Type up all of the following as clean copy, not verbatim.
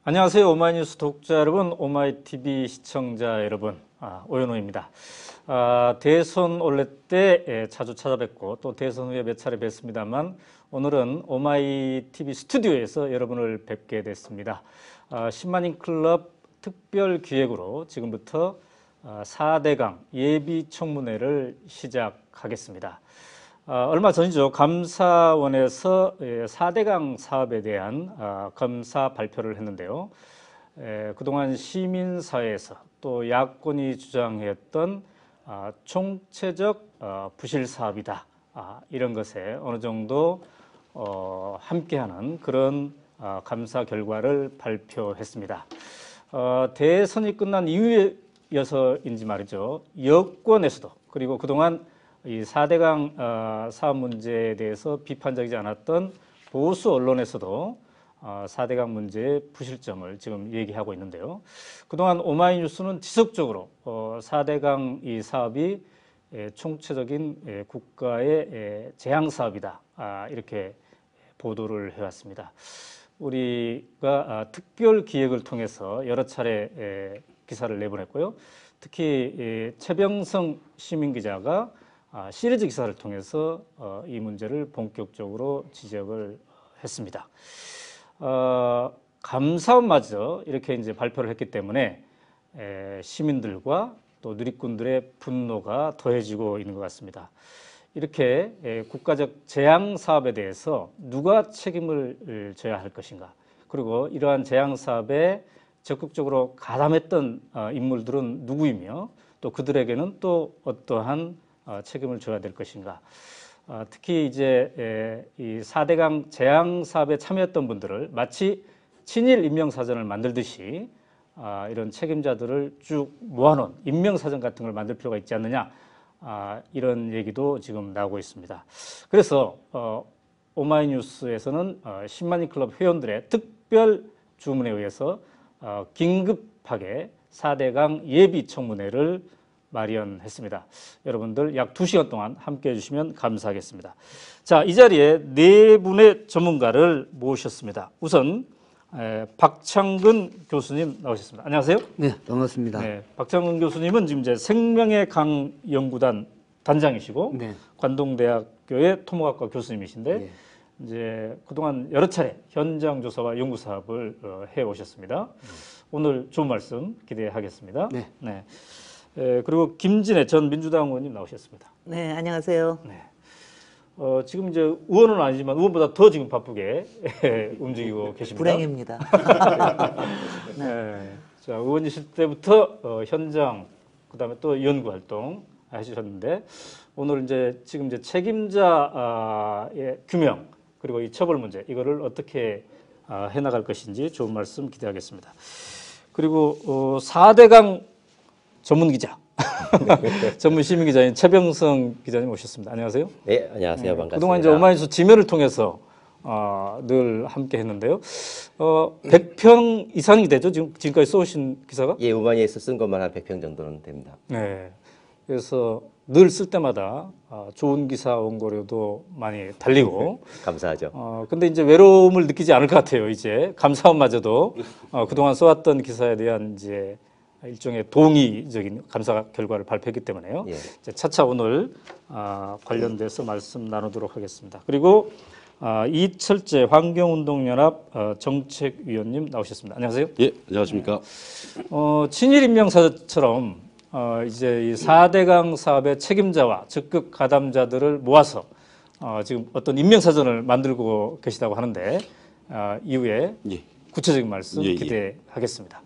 안녕하세요. 오마이뉴스 독자 여러분, 오마이TV 시청자 여러분, 오연호입니다. 대선 올레 때 자주 찾아뵙고 또 대선 후에 몇 차례 뵀습니다만 오늘은 오마이TV 스튜디오에서 여러분을 뵙게 됐습니다. 10만인 클럽 특별 기획으로 지금부터 4대강 예비청문회를 시작하겠습니다. 얼마 전이죠. 감사원에서 4대강 사업에 대한 검사 발표를 했는데요. 그동안 시민사회에서 또 야권이 주장했던 총체적 부실 사업이다. 이런 것에 어느 정도 함께하는 그런 감사 결과를 발표했습니다. 대선이 끝난 이후여서인지 말이죠. 여권에서도 그리고 그동안 이 4대강 사업 문제에 대해서 비판적이지 않았던 보수 언론에서도 4대강 문제의 부실점을 지금 얘기하고 있는데요. 그동안 오마이뉴스는 지속적으로 4대강 이 사업이 총체적인 국가의 재앙 사업이다. 이렇게 보도를 해왔습니다. 우리가 특별 기획을 통해서 여러 차례 기사를 내보냈고요. 특히 최병성 시민기자가 시리즈 기사를 통해서 이 문제를 본격적으로 지적을 했습니다. 감사원마저 이렇게 이제 발표를 했기 때문에 시민들과 또 누리꾼들의 분노가 더해지고 있는 것 같습니다. 이렇게 국가적 재앙 사업에 대해서 누가 책임을 져야 할 것인가? 그리고 이러한 재앙 사업에 적극적으로 가담했던 인물들은 누구이며 또 그들에게는 또 어떠한 책임을 져야 될 것인가. 특히 이제 이 4대강 재앙 사업에 참여했던 분들을 마치 친일 임명사전을 만들듯이 이런 책임자들을 쭉 모아놓은 임명사전 같은 걸 만들 필요가 있지 않느냐. 이런 얘기도 지금 나오고 있습니다. 그래서 오마이뉴스에서는 10만인 클럽 회원들의 특별 주문에 의해서 긴급하게 4대강 예비 청문회를 마련했습니다. 여러분들 약 2시간 동안 함께해 주시면 감사하겠습니다. 자, 이 자리에 네 분의 전문가를 모셨습니다. 우선 박창근 교수님 나오셨습니다. 안녕하세요. 네, 반갑습니다. 네, 박창근 교수님은 지금 이제 생명의 강 연구단 단장이시고 네. 관동대학교의 토목학과 교수님이신데 네. 이제 그동안 여러 차례 현장 조사와 연구 사업을 해 오셨습니다. 오늘 좋은 말씀 기대하겠습니다. 네. 네. 그리고 김진애 전 민주당 의원님 나오셨습니다. 네, 안녕하세요. 네. 지금 이제 의원은 아니지만 의원보다 더 지금 바쁘게 움직이고 계십니다. 불행입니다. 네. 자, 의원이실 때부터 현장, 그다음에 또 연구 활동 하셨는데 오늘 이제 지금 이제 책임자의 규명 그리고 이 처벌 문제 이거를 어떻게 해나갈 것인지 좋은 말씀 기대하겠습니다. 그리고 4대강 전문 기자, 전문 시민 기자인 최병성 기자님 오셨습니다. 안녕하세요. 네, 안녕하세요. 반갑습니다. 그동안 이제 오마이뉴스 지면을 통해서 늘 함께 했는데요. 100평 이상이 되죠? 지금까지 써오신 기사가? 예, 오마이뉴스 쓴 것만 한 100평 정도는 됩니다. 네. 그래서 늘 쓸 때마다 좋은 기사 원고료도 많이 달리고. 감사하죠. 근데 이제 외로움을 느끼지 않을 것 같아요. 이제 감사원마저도 그동안 써왔던 기사에 대한 이제 일종의 동의적인 감사 결과를 발표했기 때문에요. 예. 이제 차차 오늘 관련돼서 말씀 나누도록 하겠습니다. 그리고 이철재 환경운동연합 정책위원님 나오셨습니다. 안녕하세요. 예, 안녕하십니까. 친일 임명사처럼 이제 이 4대강 사업의 책임자와 적극 가담자들을 모아서 지금 어떤 임명사전을 만들고 계시다고 하는데 이후에 예. 구체적인 말씀 예, 예. 기대하겠습니다.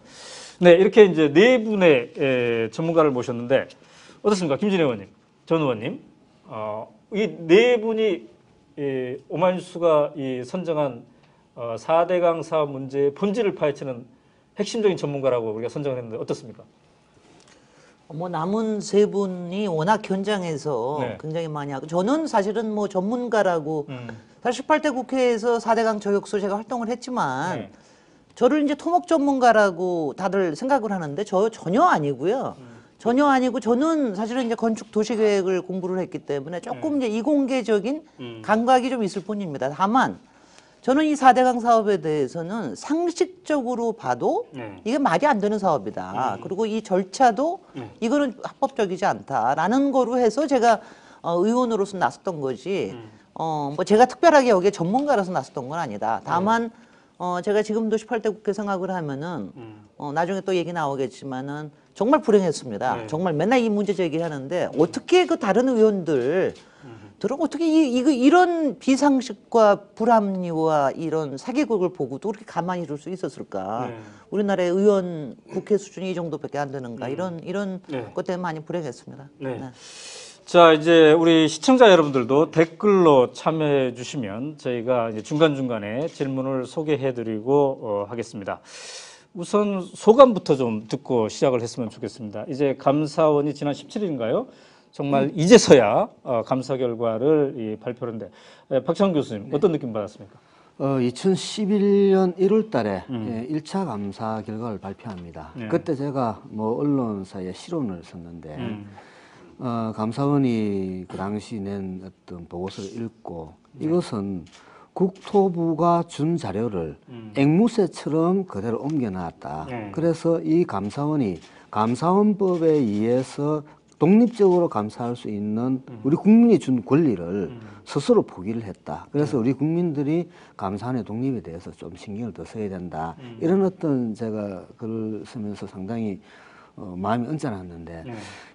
네, 이렇게 이제 네 분의 전문가를 모셨는데 어떻습니까, 김진애 의원님, 전 의원님, 이 네 분이 오마이뉴스가 선정한 4대강 사업 문제의 본질을 파헤치는 핵심적인 전문가라고 우리가 선정을 했는데 어떻습니까? 뭐 남은 세 분이 워낙 현장에서 네. 굉장히 많이 하고 저는 사실은 뭐 전문가라고 18대 국회에서 4대강 저격수 제가 활동을 했지만 네. 저를 이제 토목 전문가라고 다들 생각을 하는데 저 전혀 아니고요. 전혀 아니고 저는 사실은 이제 건축 도시계획을 공부를 했기 때문에 조금 이제 이공계적인 감각이 좀 있을 뿐입니다. 다만 저는 이 4대강 사업에 대해서는 상식적으로 봐도 네. 이게 말이 안 되는 사업이다. 그리고 이 절차도 이거는 합법적이지 않다라는 거로 해서 제가 의원으로서 나섰던 거지. 뭐 제가 특별하게 여기에 전문가라서 나섰던 건 아니다. 다만 제가 지금도 18대 국회 생각을 하면은 나중에 또 얘기 나오겠지만은 정말 불행했습니다. 네. 정말 맨날 이 문제 제기하는데 어떻게 그 다른 의원들 들은 어떻게 이런 비상식과 불합리와 이런 사기극을 보고도 그렇게 가만히 있을 수 있었을까? 네. 우리나라의 의원 국회 수준이 이 정도밖에 안 되는가? 이런 네. 것 때문에 많이 불행했습니다. 네. 자, 이제 우리 시청자 여러분들도 댓글로 참여해 주시면 저희가 이제 중간중간에 질문을 소개해 드리고 하겠습니다. 우선 소감부터 좀 듣고 시작을 했으면 좋겠습니다. 이제 감사원이 지난 17일인가요? 정말 이제서야 감사 결과를 발표했는데 박찬원 교수님 어떤 느낌 받았습니까? 2011년 1월 달에 1차 감사 결과를 발표합니다. 네. 그때 제가 뭐 언론사에 실언을 썼는데 감사원이 그 당시 낸 어떤 보고서를 읽고 이것은 국토부가 준 자료를 앵무새처럼 그대로 옮겨놨다. 그래서 이 감사원이 감사원법에 의해서 독립적으로 감사할 수 있는 우리 국민이 준 권리를 스스로 포기를 했다. 그래서 우리 국민들이 감사원의 독립에 대해서 좀 신경을 더 써야 된다. 이런 어떤 제가 글을 쓰면서 상당히 마음이 언짢았는데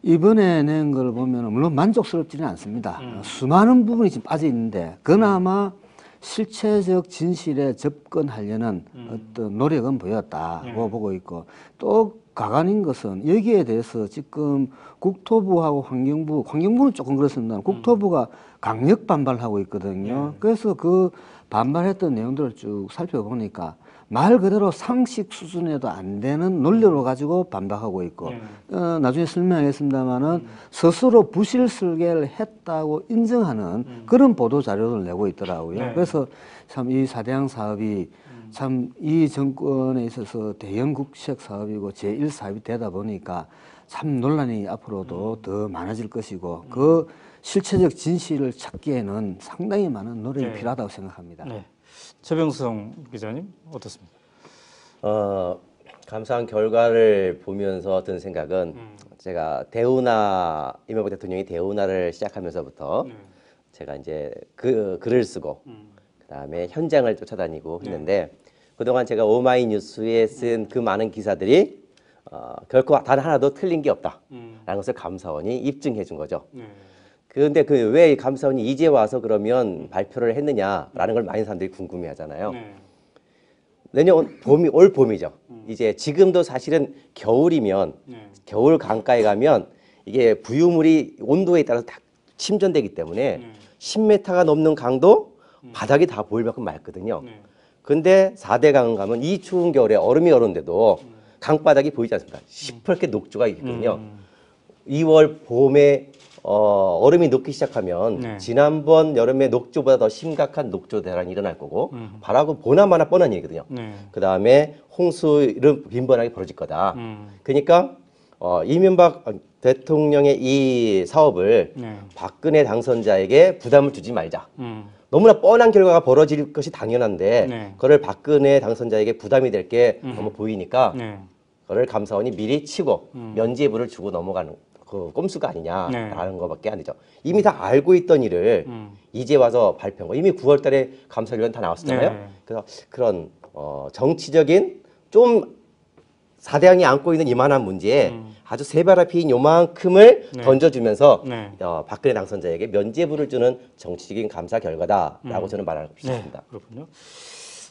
이번에 낸 걸 보면 물론 만족스럽지는 않습니다. 수많은 부분이 지금 빠져 있는데 그나마 실체적 진실에 접근하려는 어떤 노력은 보였다고 보고 있고 또 가관인 것은 여기에 대해서 지금 국토부하고 환경부는 조금 그렇습니다. 국토부가 강력 반발하고 있거든요. 그래서 그 반발했던 내용들을 쭉 살펴보니까 말 그대로 상식 수준에도 안 되는 논리로 가지고 반박하고 있고 나중에 설명하겠습니다만은 스스로 부실 설계를 했다고 인정하는 그런 보도 자료를 내고 있더라고요. 그래서 참 이 4대강 사업이 참 이 정권에 있어서 대형 국책 사업이고 제1 사업이 되다 보니까 참 논란이 앞으로도 더 많아질 것이고 그 실체적 진실을 찾기에는 상당히 많은 노력이 필요하다고 생각합니다. 네. 최병성 기자님 어떻습니까? 감사한 결과를 보면서 든 생각은 제가 대운하 이명박 대통령이 대운하를 시작하면서부터 제가 이제 그 글을 쓰고 그다음에 현장을 쫓아다니고 했는데 그동안 제가 오마이뉴스에 쓴 그 많은 기사들이 결코 단 하나도 틀린 게 없다라는 것을 감사원이 입증해 준 거죠. 그런데 그 왜 감사원이 이제 와서 그러면 발표를 했느냐라는 걸 많은 사람들이 궁금해하잖아요. 내년 올 봄이죠. 이제 지금도 사실은 겨울이면 겨울 강가에 가면 이게 부유물이 온도에 따라서 다 침전되기 때문에 10m가 넘는 강도 바닥이 다 보일 만큼 맑거든요. 근데 4대강 가면 이 추운 겨울에 얼음이 얼었는데도 강바닥이 보이지 않습니다. 시퍼렇게 녹조가 있거든요. 2월 봄에 얼음이 녹기 시작하면 지난번 여름에 녹조보다 더 심각한 녹조 대란이 일어날 거고 바라고 보나마나 뻔한 얘기거든요. 그 다음에 홍수는 빈번하게 벌어질 거다. 그러니까 이명박 대통령의 이 사업을 박근혜 당선자에게 부담을 주지 말자. 너무나 뻔한 결과가 벌어질 것이 당연한데 그걸 박근혜 당선자에게 부담이 될 게 너무 보이니까 그걸 감사원이 미리 치고 면죄부를 주고 넘어가는 그 꼼수가 아니냐라는 것밖에 안 되죠. 이미 다 알고 있던 일을 이제 와서 발표한 거. 이미 9월 달에 감사 결과는 다 나왔었잖아요. 그래서 그런 정치적인 좀 4대강이 안고 있는 이만한 문제에 아주 새바라피인 요만큼을 던져주면서 박근혜 당선자에게 면죄부를 주는 정치적인 감사 결과다라고 저는 말하고 싶습니다. 그렇군요.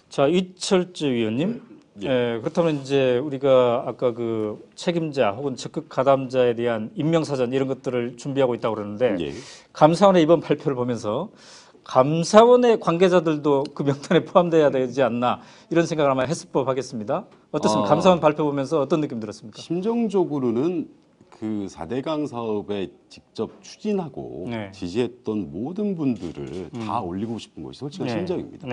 자, 이철재 위원님. 그렇다면 이제 우리가 아까 그 책임자 혹은 적극 가담자에 대한 임명사전 이런 것들을 준비하고 있다고 그러는데 감사원의 이번 발표를 보면서 감사원의 관계자들도 그 명단에 포함돼야 되지 않나 이런 생각을 아마 했을 법 하겠습니다. 어떻습니까? 감사원 발표 보면서 어떤 느낌 들었습니까? 심정적으로는 그 4대강 사업에 직접 추진하고 지지했던 모든 분들을 다 올리고 싶은 것이 솔직한 심정입니다.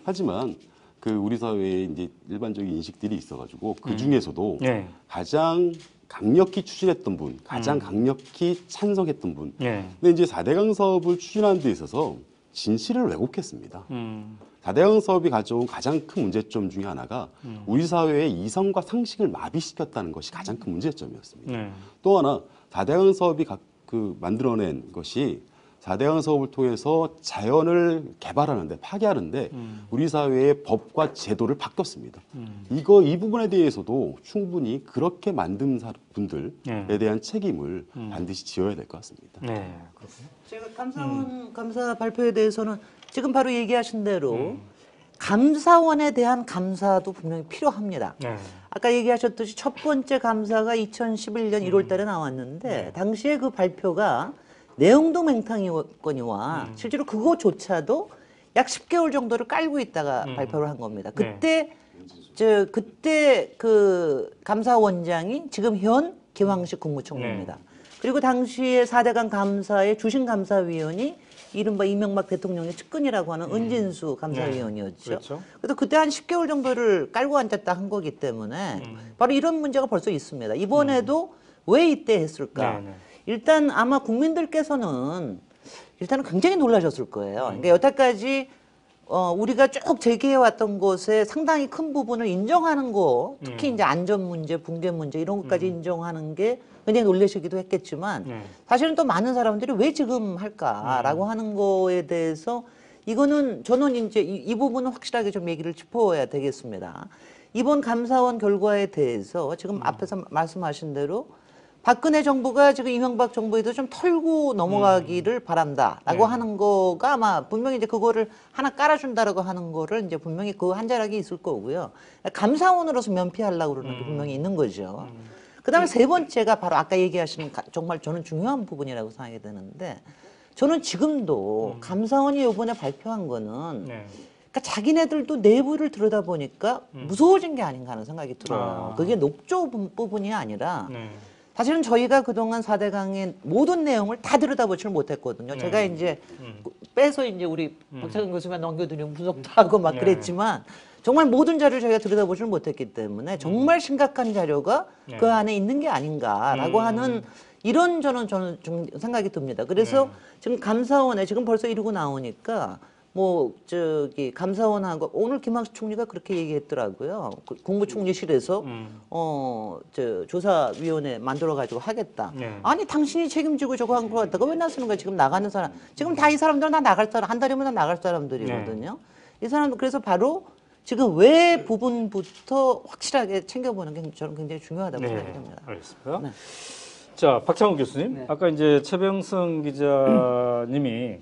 하지만 그 우리 사회에 이제 일반적인 인식들이 있어가지고 그 중에서도 가장 강력히 추진했던 분, 가장 강력히 찬성했던 분. 근데 이제 4대강 사업을 추진하는 데 있어서 진실을 왜곡했습니다. 4대강 사업이 가져온 가장 큰 문제점 중에 하나가 우리 사회의 이성과 상식을 마비시켰다는 것이 가장 큰 문제점이었습니다. 또 하나 4대강 사업이 만들어낸 것이 4대강 사업을 통해서 자연을 개발하는데 파괴하는데 우리 사회의 법과 제도를 바꿨습니다. 이 부분에 대해서도 충분히 그렇게 만든 분들에 대한 책임을 반드시 지어야 될 것 같습니다. 네, 그렇군요. 제가 감사원 감사 발표에 대해서는 지금 바로 얘기하신 대로 감사원에 대한 감사도 분명히 필요합니다. 네. 아까 얘기하셨듯이 첫 번째 감사가 2011년 1월 달에 나왔는데 당시에 그 발표가 내용도 맹탕이거니와 실제로 그거조차도 약 10개월 정도를 깔고 있다가 발표를 한 겁니다. 그때 그때 그 감사원장이 지금 현 김황식 국무총리입니다. 그리고 당시에 4대강 감사의 주심 감사위원이 이른바 이명박 대통령의 측근이라고 하는 은진수 감사위원이었죠. 그렇죠. 그래서 그때 한 10개월 정도를 깔고 앉았다 한 거기 때문에 바로 이런 문제가 벌써 있습니다. 이번에도 왜 이때 했을까? 일단 아마 국민들께서는 일단은 굉장히 놀라셨을 거예요. 그러니까 여태까지 우리가 쭉 제기해왔던 것에 상당히 큰 부분을 인정하는 거, 특히 이제 안전 문제, 붕괴 문제 이런 것까지 인정하는 게 굉장히 놀라시기도 했겠지만 사실은 또 많은 사람들이 왜 지금 할까라고 하는 거에 대해서 이거는 저는 이제 이 부분은 확실하게 좀 얘기를 짚어야 되겠습니다. 이번 감사원 결과에 대해서 지금 앞에서 말씀하신 대로 박근혜 정부가 지금 이명박 정부에도 좀 털고 넘어가기를 바란다라고 하는 거가 아마 분명히 이제 그거를 하나 깔아준다라고 하는 거를 이제 분명히 그 한 자락이 있을 거고요. 감사원으로서 면피하려고 그러는 게 분명히 있는 거죠. 그 다음에 세 번째가 바로 아까 얘기하신 정말 저는 중요한 부분이라고 생각이 드는데 저는 지금도 감사원이 이번에 발표한 거는 그러니까 자기네들도 내부를 들여다보니까 무서워진 게 아닌가 하는 생각이 들어요. 그게 녹조 부분이 아니라 사실은 저희가 그동안 4대강의 모든 내용을 다 들여다보지를 못했거든요. 제가 이제 빼서 이제 우리 박찬근 교수님한테 넘겨드리면 분석도 하고 막 그랬지만 정말 모든 자료를 저희가 들여다보지를 못했기 때문에 정말 심각한 자료가 그 안에 있는 게 아닌가라고 하는 이런 저는 좀 생각이 듭니다. 그래서 지금 감사원에 지금 벌써 이러고 나오니까 뭐 저기 감사원하고 오늘 김학수 총리가 그렇게 얘기했더라고요. 국무총리실에서 저 조사위원회 만들어 가지고 하겠다. 아니 당신이 책임지고 저거 한 거 갖다가 왜 나서는 거야? 지금 나가는 사람 지금 다 이 사람들은 다 나갈 사람 한 달이면 다 나갈 사람들이거든요. 이 사람들 그래서 바로 지금 왜 부분부터 확실하게 챙겨보는 게 저는 굉장히 중요하다고 생각이 듭니다. 알겠습니다. 자, 박창훈 교수님, 아까 이제 최병성 기자님이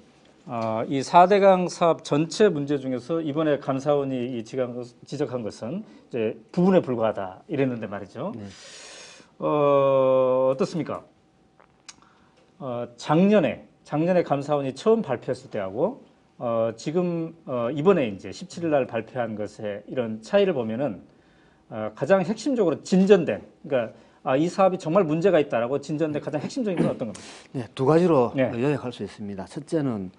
이 4대강 사업 전체 문제 중에서 이번에 감사원이 지적한 것은 이제 부분에 불과하다 이랬는데 말이죠. 어떻습니까? 작년에 감사원이 처음 발표했을 때하고 지금 이번에 이제 17일 날 발표한 것에 이런 차이를 보면은 가장 핵심적으로 진전된, 그러니까 이 사업이 정말 문제가 있다라고 진전된 가장 핵심적인 건 어떤 겁니까? 네, 두 가지로 요약할 수 있습니다. 첫째는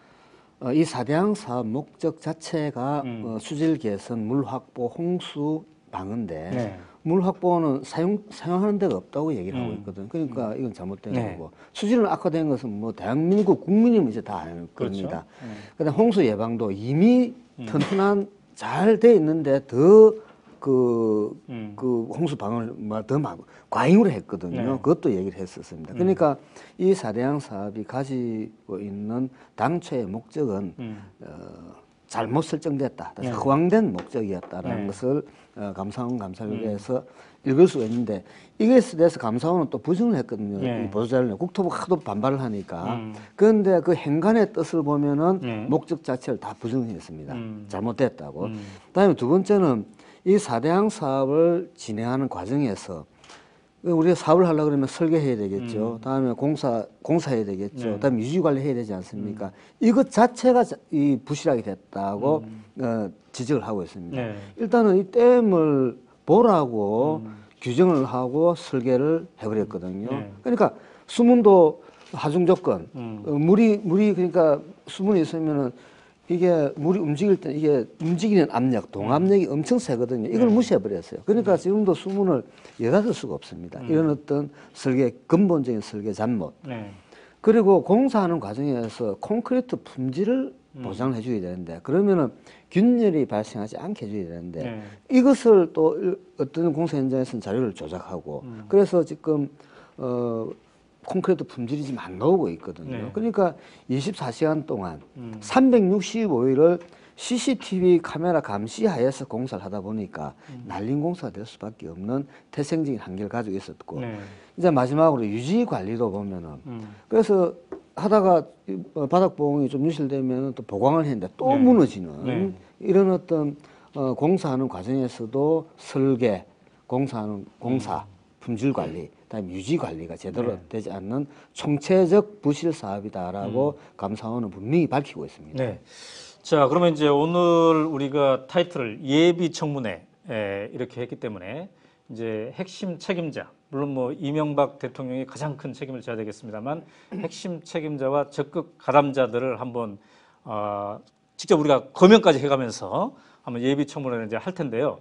이 4대강 사업 목적 자체가 수질 개선, 물 확보, 홍수 방어인데 물 확보는 사용하는 데가 없다고 얘기를 하고 있거든. 그러니까 이건 잘못된 거고 수질을 악화된 것은 뭐 대한민국 국민이면 이제 다 아는 겁니다. 그다음 홍수 예방도 이미 튼튼한 잘 돼 있는데 더 그 홍수 방어를 더 과잉으로 했거든요. 그것도 얘기를 했었습니다. 그러니까 이 4대강 사업이 가지고 있는 당초의 목적은 잘못 설정됐다, 허황된 목적이었다라는 것을 감사원 감사위에서 읽을 수가 있는데 이것에 대해서 감사원은 또 부정을 했거든요. 이 보도자료는 국토부가 하도 반발을 하니까. 그런데 그 행간의 뜻을 보면은 목적 자체를 다 부정했습니다. 잘못됐다고. 그다음에 두 번째는 이 4대강 사업을 진행하는 과정에서 우리가 사업을 하려고 그러면 설계해야 되겠죠. 다음에 공사해야 되겠죠. 그다음에 유지 관리해야 되지 않습니까? 이것 자체가 이 부실하게 됐다고 지적을 하고 있습니다. 일단은 이 댐을 보라고 규정을 하고 설계를 해버렸거든요. 그러니까 수문도 하중 조건, 물이 그러니까 수문이 있으면은 이게 물이 움직일 때 이게 움직이는 압력, 동압력이 엄청 세거든요. 이걸 무시해버렸어요. 그러니까 지금도 수문을 열어둘 수가 없습니다. 이런 어떤 근본적인 설계 잘못. 그리고 공사하는 과정에서 콘크리트 품질을 보장을 해줘야 되는데 그러면은 균열이 발생하지 않게 해줘야 되는데 네. 이것을 또 어떤 공사 현장에서는 자료를 조작하고 그래서 지금 콘크리트 품질이 지금 안 나오고 있거든요. 네. 그러니까 24시간 동안 365일을 CCTV 카메라 감시 하에서 공사를 하다 보니까 날림 공사가 될 수밖에 없는 태생적인 한계를 가지고 있었고 네. 이제 마지막으로 유지 관리도 보면은 그래서 하다가 바닥봉이 좀 유실되면 또 보강을 했는데 또 네. 무너지는 네. 이런 어떤 공사하는 과정에서도 설계, 공사하는 공사, 품질 관리, 그다음에 유지 관리가 제대로 네. 되지 않는 총체적 부실 사업이다라고 감사원은 분명히 밝히고 있습니다. 네. 자, 그러면 이제 오늘 우리가 타이틀을 예비 청문회 이렇게 했기 때문에 이제 핵심 책임자, 물론 뭐 이명박 대통령이 가장 큰 책임을 져야 되겠습니다만 핵심 책임자와 적극 가담자들을 한번 직접 우리가 거명까지 해가면서 한번 예비 청문회를 이제 할 텐데요.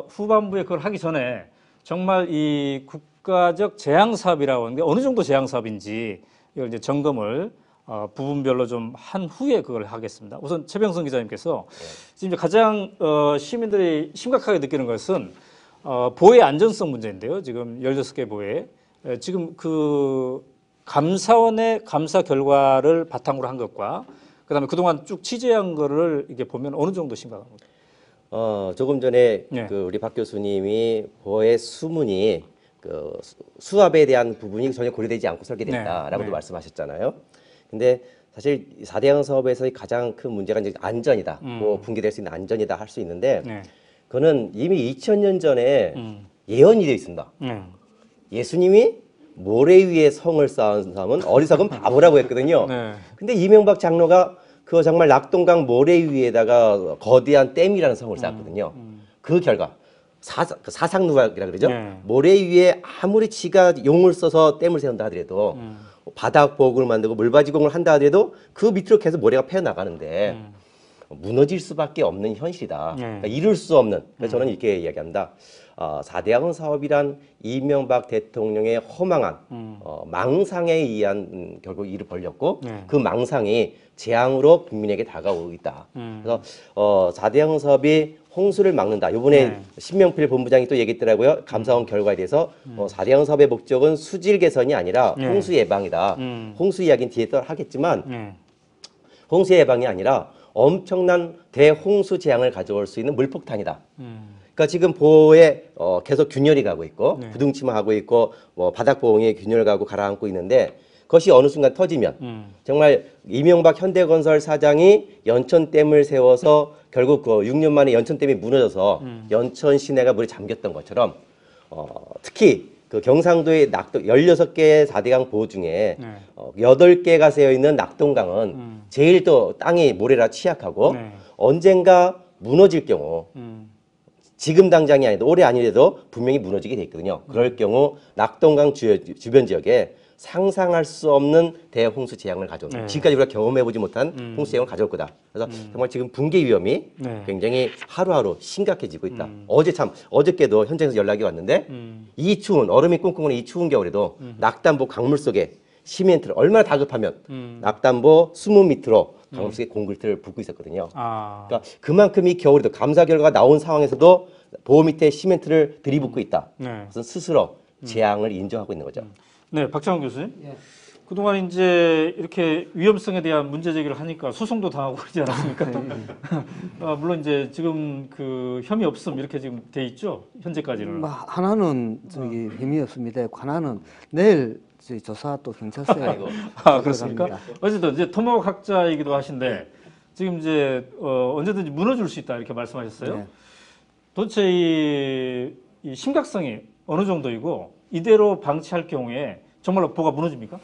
후반부에 그걸 하기 전에 정말 이 국가적 재앙 사업이라고 하는 게 어느 정도 재앙 사업인지 이걸 이제 점검을 부분별로 좀 한 후에 그걸 하겠습니다. 우선 최병성 기자님께서 지금 이제 가장 시민들이 심각하게 느끼는 것은 보의 안전성 문제인데요. 지금 16개 보에 지금 그 감사원의 감사 결과를 바탕으로 한 것과 그다음에 그동안 쭉 취재한 거를 이게 보면 어느 정도 심각합니까? 조금 전에 네. 그 우리 박 교수님이 보의 수문이 그 수압에 대한 부분이 전혀 고려되지 않고 설계됐다라고도 네. 말씀하셨잖아요. 근데 사실 4대강 사업에서의 가장 큰 문제가 이제 안전이다. 뭐 붕괴될 수 있는 안전이다 할 수 있는데 네. 그거는 이미 2000년 전에 예언이 되어 있습니다. 예수님이 모래 위에 성을 쌓은 사람은 어리석은 바보라고 했거든요. 네. 근데 이명박 장로가 그거 정말 낙동강 모래 위에다가 거대한 댐이라는 성을 쌓았거든요. 그 결과 사상누각이라 그러죠. 네. 모래 위에 아무리 지가 용을 써서 댐을 세운다 하더라도 바닥 보호구를 만들고 물바지공을 한다 하더라도 그 밑으로 계속 모래가 패어 나가는데 무너질 수밖에 없는 현실이다. 그러니까 이룰 수 없는. 그래서 저는 이렇게 이야기합니다. 4대강 사업이란 이명박 대통령의 허망한 망상에 의한 결국 일을 벌였고 그 망상이 재앙으로 국민에게 다가오고 있다. 그래서 4대강 사업이 홍수를 막는다. 이번에 신명필 본부장이 또 얘기했더라고요. 감사원 결과에 대해서 4대강 사업의 목적은 수질 개선이 아니라 홍수 예방이다. 홍수 이야기는 뒤에 또 하겠지만 홍수 예방이 아니라 엄청난 대홍수 재앙을 가져올 수 있는 물폭탄이다. 그러니까 지금 보호에 계속 균열이 가고 있고 부등치마하고 있고 뭐 바닥 보호에 균열 가고 가라앉고 있는데 그것이 어느 순간 터지면 정말 이명박 현대건설 사장이 연천댐을 세워서 결국 그 6년 만에 연천댐이 무너져서 연천 시내가 물에 잠겼던 것처럼 특히 그 경상도의 16개의 4대강 보호 중에 8개가 세어 있는 낙동강은 제일 또 땅이 모래라 취약하고 언젠가 무너질 경우 지금 당장이 아니도 올해 아니래도 분명히 무너지게 돼 있거든요. 그럴 경우 낙동강 주변 지역에 상상할 수 없는 대홍수 재앙을 가져옵니다. 지금까지 우리가 경험해보지 못한 홍수 재앙을 가져올 거다. 그래서 정말 지금 붕괴 위험이 굉장히 하루하루 심각해지고 있다. 어저께도 현장에서 연락이 왔는데 이 추운 얼음이 꿍꿍거리는 이 추운 겨울에도 낙담보 강물 속에 시멘트를 얼마나 다급하면 낙담보 20m로 강물 속에 콘크리트를 붓고 있었거든요. 그러니까 그만큼 이 겨울에도 감사 결과가 나온 상황에서도 보호 밑에 시멘트를 들이붓고 있다. 그래서 스스로 재앙을 인정하고 있는 거죠. 네, 박창원 교수님. 그동안 이제 이렇게 위험성에 대한 문제 제기를 하니까 소송도 당하고 그러지 않았습니까? 물론 이제 지금 그 혐의 없음 이렇게 지금 돼 있죠. 현재까지는. 하나는 저기 혐의 없습니다. 하나는 내일 저희 조사 또 경찰서에 그렇습니까? 어쨌든 이제 토목 학자이기도 하신데 지금 이제 언제든지 무너질 수 있다 이렇게 말씀하셨어요. 네. 도대체 이 심각성이 어느 정도이고 이대로 방치할 경우에 정말로 보가 무너집니까?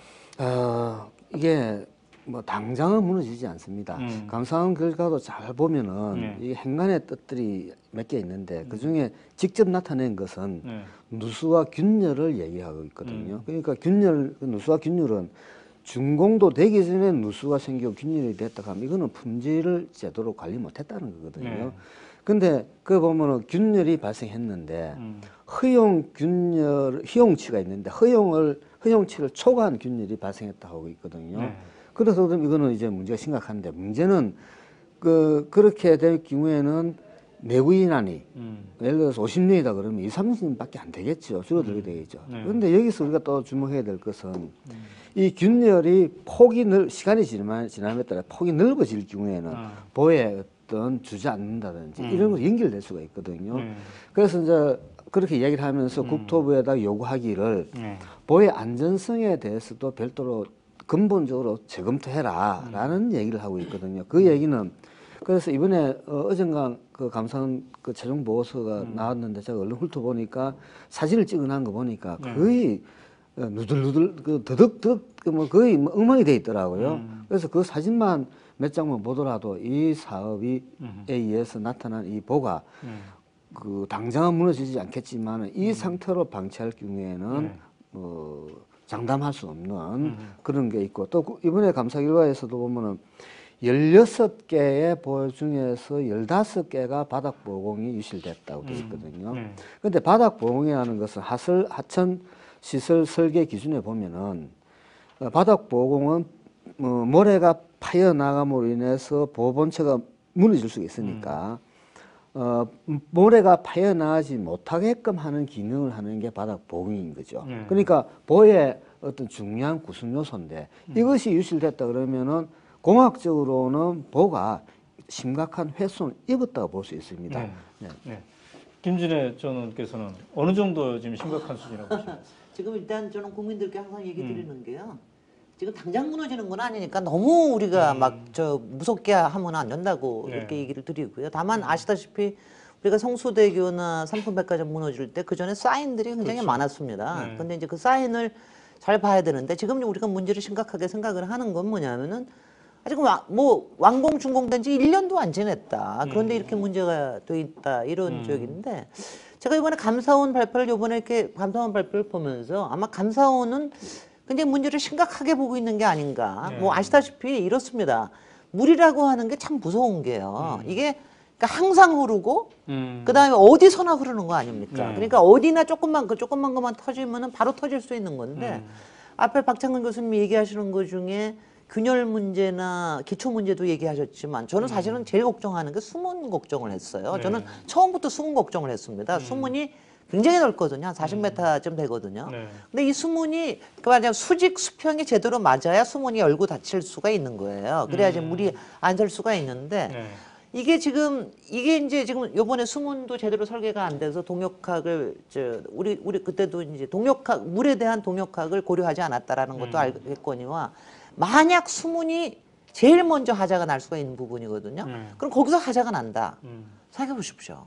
이게 뭐 당장은 무너지지 않습니다. 감사원 결과도 잘 보면은 이 행간의 뜻들이 몇 개 있는데 그 중에 직접 나타낸 것은 누수와 균열을 얘기하고 있거든요. 그러니까 누수와 균열은 준공도 되기 전에 누수가 생기고 균열이 됐다 하면 이거는 품질을 제대로 관리 못했다는 거거든요. 근데 그 보면은 균열이 발생했는데 허용치가 있는데 허용치를 초과한 균열이 발생했다 하고 있거든요. 그래서 그럼 이거는 이제 문제가 심각한데 문제는 그렇게 될 경우에는 내구인원이 예를 들어서 50년이다 그러면 2, 30년밖에 안 되겠죠. 줄어들게 되겠죠. 그런데 여기서 우리가 또 주목해야 될 것은 이 균열이 시간이 지남에 따라 폭이 넓어질 경우에는 보에 어떤 주저앉는다든지 이런 거 연결될 수가 있거든요. 그래서 이제 그렇게 이야기를 하면서 국토부에다 요구하기를 보의 안전성에 대해서도 별도로 근본적으로 재검토해라라는 얘기를 하고 있거든요. 그 얘기는 그래서 이번에 어젠가 그 감사원 그 최종 보고서가 나왔는데 제가 얼른 훑어보니까 사진을 찍어놓은 거 보니까 거의 누들누들 그 더덕더덕 뭐 거의 뭐 엉망이 돼 있더라고요. 그래서 그 사진만 몇 장만 보더라도 이 사업에 의해서 나타난 이 보가 그 당장은 무너지지 않겠지만 이 상태로 방치할 경우에는 장담할 수 없는 그런 게 있고 또 이번에 감사 결과에서도 보면은 16개의 보호 중에서 15개가 바닥 보공이 유실됐다고 되어 있거든요. 그런데 바닥 보공이라는 것은 하천 시설 설계 기준에 보면은 바닥 보공은 모래가 파여 나감으로 인해서 보호 본체가 무너질 수가 있으니까 모래가 파여 나가지 못하게끔 하는 기능을 하는 게 바닥 보공인 거죠. 그러니까 보의 어떤 중요한 구성 요소인데 이것이 유실됐다 그러면은 공학적으로는 보가 심각한 훼손을 입었다고 볼 수 있습니다. 네. 김진애 전 의원께서는 어느 정도 지금 심각한 수준이라고 보십니까? 지금 일단 저는 국민들께 항상 얘기 드리는 게요. 지금 당장 무너지는 건 아니니까 너무 우리가 막 무섭게 하면 안 된다고 이렇게 얘기를 드리고요. 다만 아시다시피 우리가 성수대교나 삼풍백화점 무너질 때 그 전에 사인들이 굉장히 많았습니다. 근데 이제 그 사인을 잘 봐야 되는데 지금 우리가 문제를 심각하게 생각을 하는 건 뭐냐면은 아직 뭐 완공 준공된 지 1년도 안 지냈다. 그런데 이렇게 문제가 돼 있다. 이런 쪽인데 제가 이번에 감사원 발표를 이번에 이렇게 감사원 발표를 보면서 아마 감사원은 굉장히 문제를 심각하게 보고 있는 게 아닌가. 뭐 아시다시피 이렇습니다. 물이라고 하는 게 참 무서운 게요. 이게 그러니까 항상 흐르고 그다음에 어디서나 흐르는 거 아닙니까? 그러니까 어디나 조금만 것만 터지면은 바로 터질 수 있는 건데 앞에 박창근 교수님이 얘기하시는 것 중에 균열 문제나 기초 문제도 얘기하셨지만 저는 사실은 제일 걱정하는 게 수문 걱정을 했어요. 저는 처음부터 수문 걱정을 했습니다. 수문이 굉장히 넓거든요. 한 40m쯤 되거든요. 근데 이 수문이 그 말하자면 수직 수평이 제대로 맞아야 수문이 열고 닫힐 수가 있는 거예요. 그래야지 물이 안 설 수가 있는데 이게 이제 지금 요번에 수문도 제대로 설계가 안 돼서 동역학을 우리 그때도 이제 물에 대한 동역학을 고려하지 않았다라는 것도 알겠거니와 만약 수문이 제일 먼저 하자가 날 수가 있는 부분이거든요. 그럼 거기서 하자가 난다. 생각해 보십시오.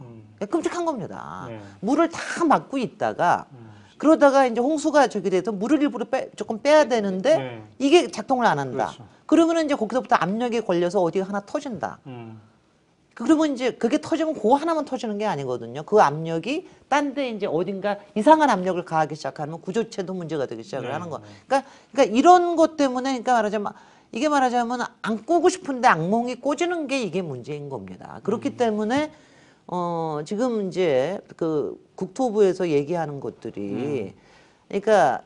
끔찍한 겁니다. 물을 다 막고 있다가 그러다가 이제 홍수가 저기 돼서 물을 일부러 조금 빼야 되는데 이게 작동을 안 한다. 그러면 이제 거기서부터 압력이 걸려서 어디가 하나 터진다. 그러면 이제 그게 터지면 그거 하나만 터지는 게 아니거든요. 그 압력이 딴 데 이제 어딘가 이상한 압력을 가하기 시작하면 구조체도 문제가 되기 시작을 하는 거. 그러니까 이런 것 때문에 이게 말하자면 안 꾸고 싶은데 악몽이 꽂이는 게 이게 문제인 겁니다. 그렇기 때문에 지금 이제 그 국토부에서 얘기하는 것들이 그러니까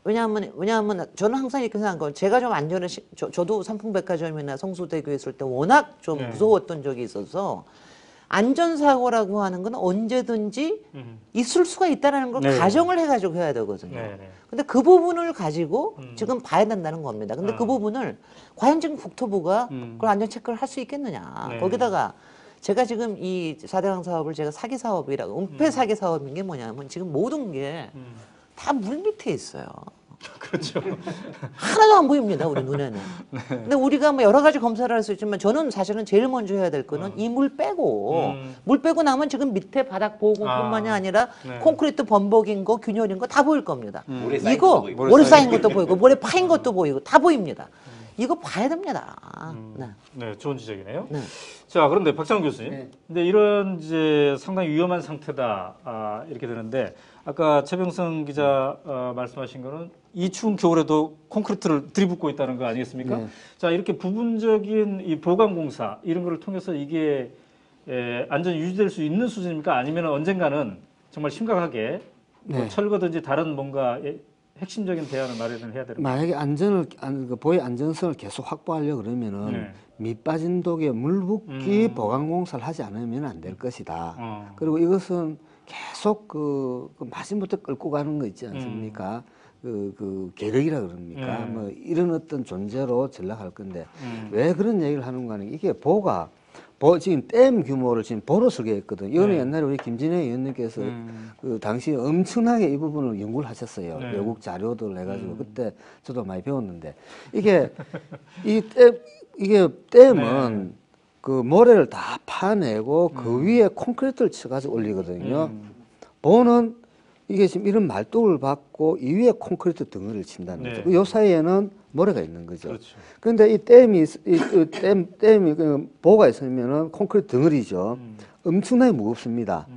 왜냐하면 저는 항상 이렇게 생각한 건 제가 좀 안전에 저도 삼풍백화점이나 성수대교에 있을 때 워낙 좀 무서웠던 적이 있어서 안전사고라고 하는 건 언제든지 있을 수가 있다는 걸 가정을 해가지고 해야 되거든요. 근데 그 부분을 가지고 지금 봐야 된다는 겁니다. 근데 그 부분을 과연 지금 국토부가 그걸 안전 체크를 할 수 있겠느냐. 거기다가 제가 지금 이 4대강 사업을 제가 사기 사업이라고 은폐 사기 사업인 게 뭐냐면 지금 모든 게 다 물 밑에 있어요. 그렇죠. 하나도 안 보입니다, 우리 눈에는. 근데 우리가 뭐 여러 가지 검사를 할 수 있지만 저는 사실은 제일 먼저 해야 될 거는 이 물 빼고 물 빼고 나면 지금 밑에 바닥 보호공뿐만이 아니라 콘크리트 범벅인 거, 균열인 거 다 보일 겁니다. 이거 모래 쌓인 것도 보이고 모래 파인 것도 보이고 다 보입니다. 이거 봐야 됩니다. 네, 좋은 지적이네요. 네. 자, 그런데 박창훈 교수님, 근데 이런 이제 상당히 위험한 상태다 이렇게 되는데 아까 최병성 기자 말씀하신 거는 이 추운 겨울에도 콘크리트를 들이붓고 있다는 거 아니겠습니까? 자, 이렇게 부분적인 이 보강 공사 이런 거를 통해서 이게 안전이 유지될 수 있는 수준입니까? 아니면 언젠가는 정말 심각하게 뭐 철거든지 다른 뭔가 핵심적인 대안을 마련을 해야 되는 만약에 그 보의 안전성을 계속 확보하려 그러면은 네. 밑빠진 독에 물붓기 보강공사를 하지 않으면 안 될 것이다. 그리고 이것은 계속 그 마지못해 끌고 가는 거 있지 않습니까? 그 계력이라 그럽니까? 뭐 이런 어떤 존재로 전락할 건데 왜 그런 얘기를 하는가 하는 게 이게 지금 댐 규모를 지금 보로 설계했거든. 이거는 옛날에 우리 김진애 의원님께서 그 당시 엄청나게 이 부분을 연구를 하셨어요. 외국 자료들 해가지고 그때 저도 많이 배웠는데 이게 이게 댐은 그 모래를 다 파내고 그 위에 콘크리트를 쳐가지고 올리거든요. 보는 이게 지금 이런 말뚝을 받고 이 위에 콘크리트 덩어리를 친다는 거죠. 그 사이에는 모래가 있는 거죠. 그렇죠. 그런데 이 댐이 그 보가 있으면은 콘크리트 덩어리죠. 엄청나게 무겁습니다.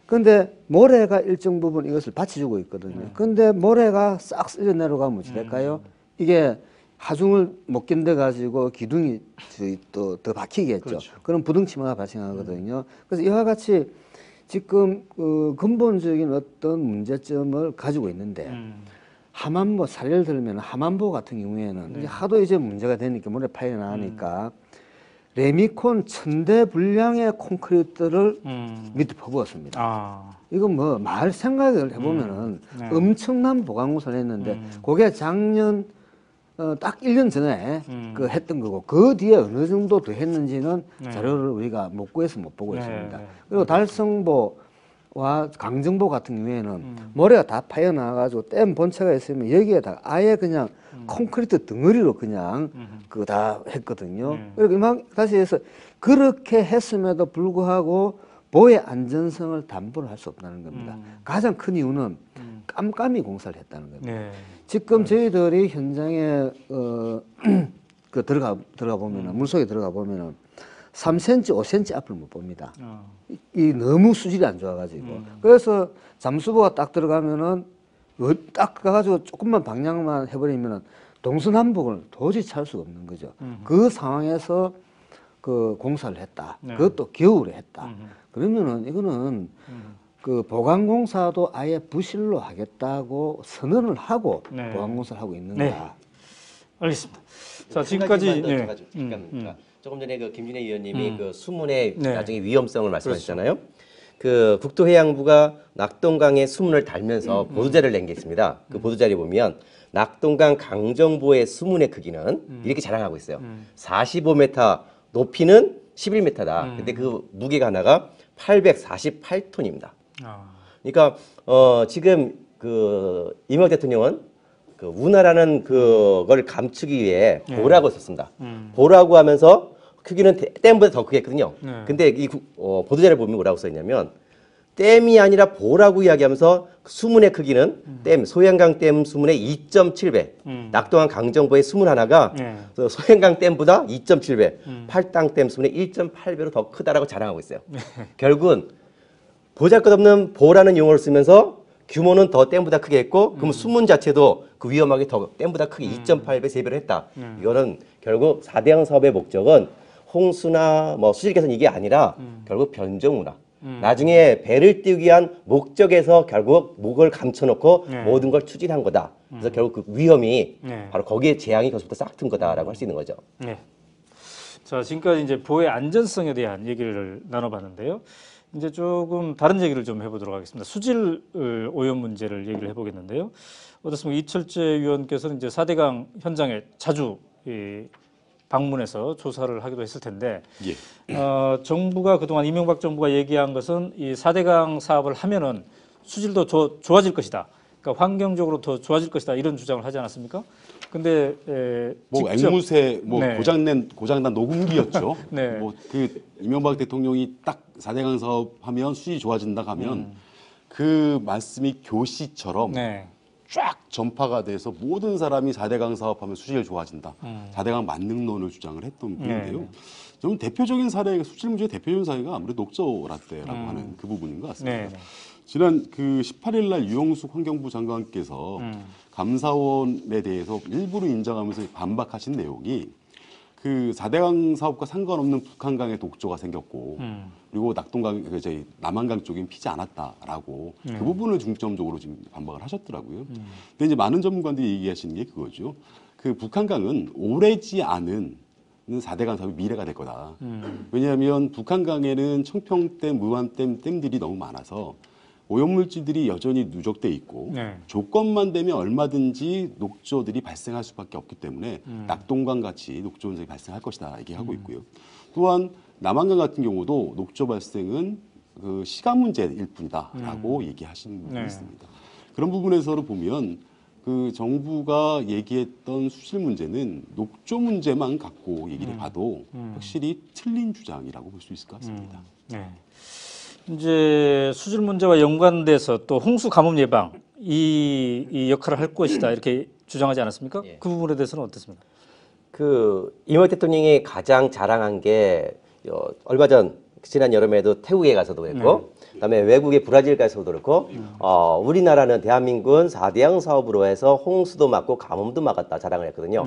그런데 모래가 일정 부분 이것을 받쳐주고 있거든요. 그런데 모래가 싹 쓸려 내려가면 어찌 될까요? 이게 하중을 못 견뎌가지고 기둥이 또 더 박히겠죠. 그렇죠. 그런 부등치마가 발생하거든요. 그래서 이와 같이 지금 그 근본적인 어떤 문제점을 가지고 있는데 하만보 사례를 들면 하만보 같은 경우에는 이제 하도 이제 문제가 되니까 모래 파이 나니까 레미콘 1000대 분량의 콘크리트를 밑에 퍼부었습니다. 이건 뭐 말 생각을 해보면은 엄청난 보강공사를 했는데 그게 작년 딱 1년 전에 그 했던 거고 그 뒤에 어느 정도 더 했는지는 자료를 우리가 못 구해서 못 보고 있습니다. 그리고 달성보와 강정보 같은 경우에는 모래가 다 파여나가지고 댐 본체가 있으면 여기에다가 아예 그냥 콘크리트 덩어리로 그냥 그거 다 했거든요. 그리고 다시 해서 그렇게 했음에도 불구하고 보의 안전성을 담보를 할 수 없다는 겁니다. 가장 큰 이유는 깜깜이 공사를 했다는 겁니다. 지금 저희들이 현장에 그 들어가 보면은 물속에 들어가 보면은 3cm, 5cm 앞을 못 봅니다. 이 너무 수질이 안 좋아가지고 그래서 잠수부가 딱 들어가면은 딱 가가지고 조금만 방향만 해버리면은 동서남북을 도저히 찾을 수가 없는 거죠. 그 상황에서 그 공사를 했다. 그것도 겨울에 했다. 그러면은 이거는 그 보강공사도 아예 부실로 하겠다고 선언을 하고 보강공사를 하고 있는가. 알겠습니다. 자, 한 지금까지 가지만 더 잠깐 조금 전에 그 김진애 의원님이 그 수문의 나중에 위험성을 말씀하셨잖아요. 그 국토해양부가 낙동강에 수문을 달면서 보도자를 낸 게 있습니다. 그 보도자료 보면 낙동강 강정보의 수문의 크기는 이렇게 자랑하고 있어요. 45m, 높이는 11m다. 근데 그 무게가 하나가 848톤입니다. 그러니까 지금 그 이명박 대통령은 그 운하라는 그걸 감추기 위해 보라고 썼습니다. 보라고 하면서 크기는 댐보다 더 크겠거든요. 근데 이 보도자를 보면 뭐라고 써 있냐면 댐이 아니라 보라고 이야기하면서 수문의 크기는 댐 소양강 댐 수문의 2.7배, 낙동강 강정보의 수문 하나가 소양강 댐보다 2.7배, 팔당 댐 수문의 1.8배로 더 크다라고 자랑하고 있어요. 결국은 보잘것없는 보라는 용어를 쓰면서 규모는 더 댐보다 크게 했고 그럼 수문 자체도 그 위험하게 더 댐보다 크게 2.8배, 3배로 했다. 이거는 결국 4대강 사업의 목적은 홍수나 뭐 수질 개선 이게 아니라 결국 변종문화. 나중에 배를 띄우기 위한 목적에서 결국 목을 감춰놓고 모든 걸 추진한 거다. 그래서 결국 그 위험이 바로 거기에 재앙이 거기서부터 싹 튼 거다라고 할 수 있는 거죠. 자, 지금까지 이제 보의 안전성에 대한 얘기를 나눠봤는데요. 이제 조금 다른 얘기를 좀 해보도록 하겠습니다. 수질 오염 문제를 얘기를 해보겠는데요. 어떻습니까? 이철재 위원께서는 이제 4대강 현장에 자주 방문해서 조사를 하기도 했을 텐데, 정부가 그동안 이명박 정부가 얘기한 것은 이 4대강 사업을 하면은 수질도 좋아질 것이다. 그러니까 환경적으로 더 좋아질 것이다. 이런 주장을 하지 않았습니까? 근데 뭐 앵무새 뭐 고장난 녹음기였죠. 뭐 그 이명박 대통령이 딱 4대강 사업 하면 수질이 좋아진다 하면 그 말씀이 교시처럼 쫙 전파가 돼서 모든 사람이 4대강 사업하면 수질 좋아진다. 4대강 만능론을 주장을 했던 분인데요. 좀 대표적인 사례, 수질 문제의 대표적인 사례가 아무래도 녹조 라떼라고 하는 그 부분인 것 같습니다. 지난 그 18일 날 유영숙 환경부 장관께서 감사원에 대해서 일부러 인정하면서 반박하신 내용이 그 4대강 사업과 상관없는 북한강에 독조가 생겼고 그리고 낙동강, 저희 남한강 쪽엔 피지 않았다라고 그 부분을 중점적으로 지금 반박을 하셨더라고요. 근데 이제 많은 전문가들이 얘기하시는 게 그거죠. 그 북한강은 오래지 않은 4대강 사업이 미래가 될 거다. 왜냐하면 북한강에는 청평댐, 무안댐 댐들이 너무 많아서 오염물질들이 여전히 누적돼 있고 네. 조건만 되면 얼마든지 녹조들이 발생할 수밖에 없기 때문에 낙동강 같이 녹조 현상이 발생할 것이다 얘기하고 있고요. 또한 남한강 같은 경우도 녹조 발생은 그 시간 문제일 뿐이다라고 얘기하시는 부분이 네. 있습니다. 그런 부분에서 보면 그 정부가 얘기했던 수질 문제는 녹조 문제만 갖고 얘기를 봐도 확실히 틀린 주장이라고 볼 수 있을 것 같습니다. 네. 이제 수질 문제와 연관돼서 또 홍수 가뭄 예방 이 역할을 할 것이다 이렇게 주장하지 않았습니까? 예. 그 부분에 대해서는 어떻습니까? 그 이명박 대통령이 가장 자랑한 게 얼마 전 지난 여름에도 태국에 가서도 그랬고 그다음에 외국의 브라질 가서도 그렇고 우리나라는 대한민국은 4대양 사업으로 해서 홍수도 막고 가뭄도 막았다 자랑을 했거든요.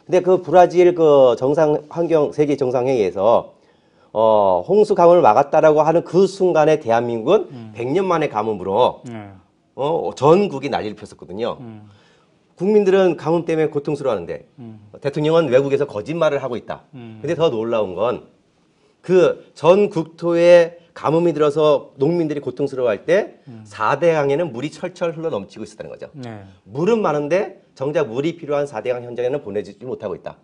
근데 그 브라질 그 세계 정상회의에서 홍수 가뭄을 막았다라고 하는 그 순간에 대한민국은 100년 만에 가뭄으로 전국이 난리를 폈었거든요. 국민들은 가뭄 때문에 고통스러워하는데 대통령은 외국에서 거짓말을 하고 있다. 근데 더 놀라운 건 그 전 국토에 가뭄이 들어서 농민들이 고통스러워할 때 4대강에는 물이 철철 흘러 넘치고 있었다는 거죠. 물은 많은데 정작 물이 필요한 4대강 현장에는 보내주지 못하고 있다.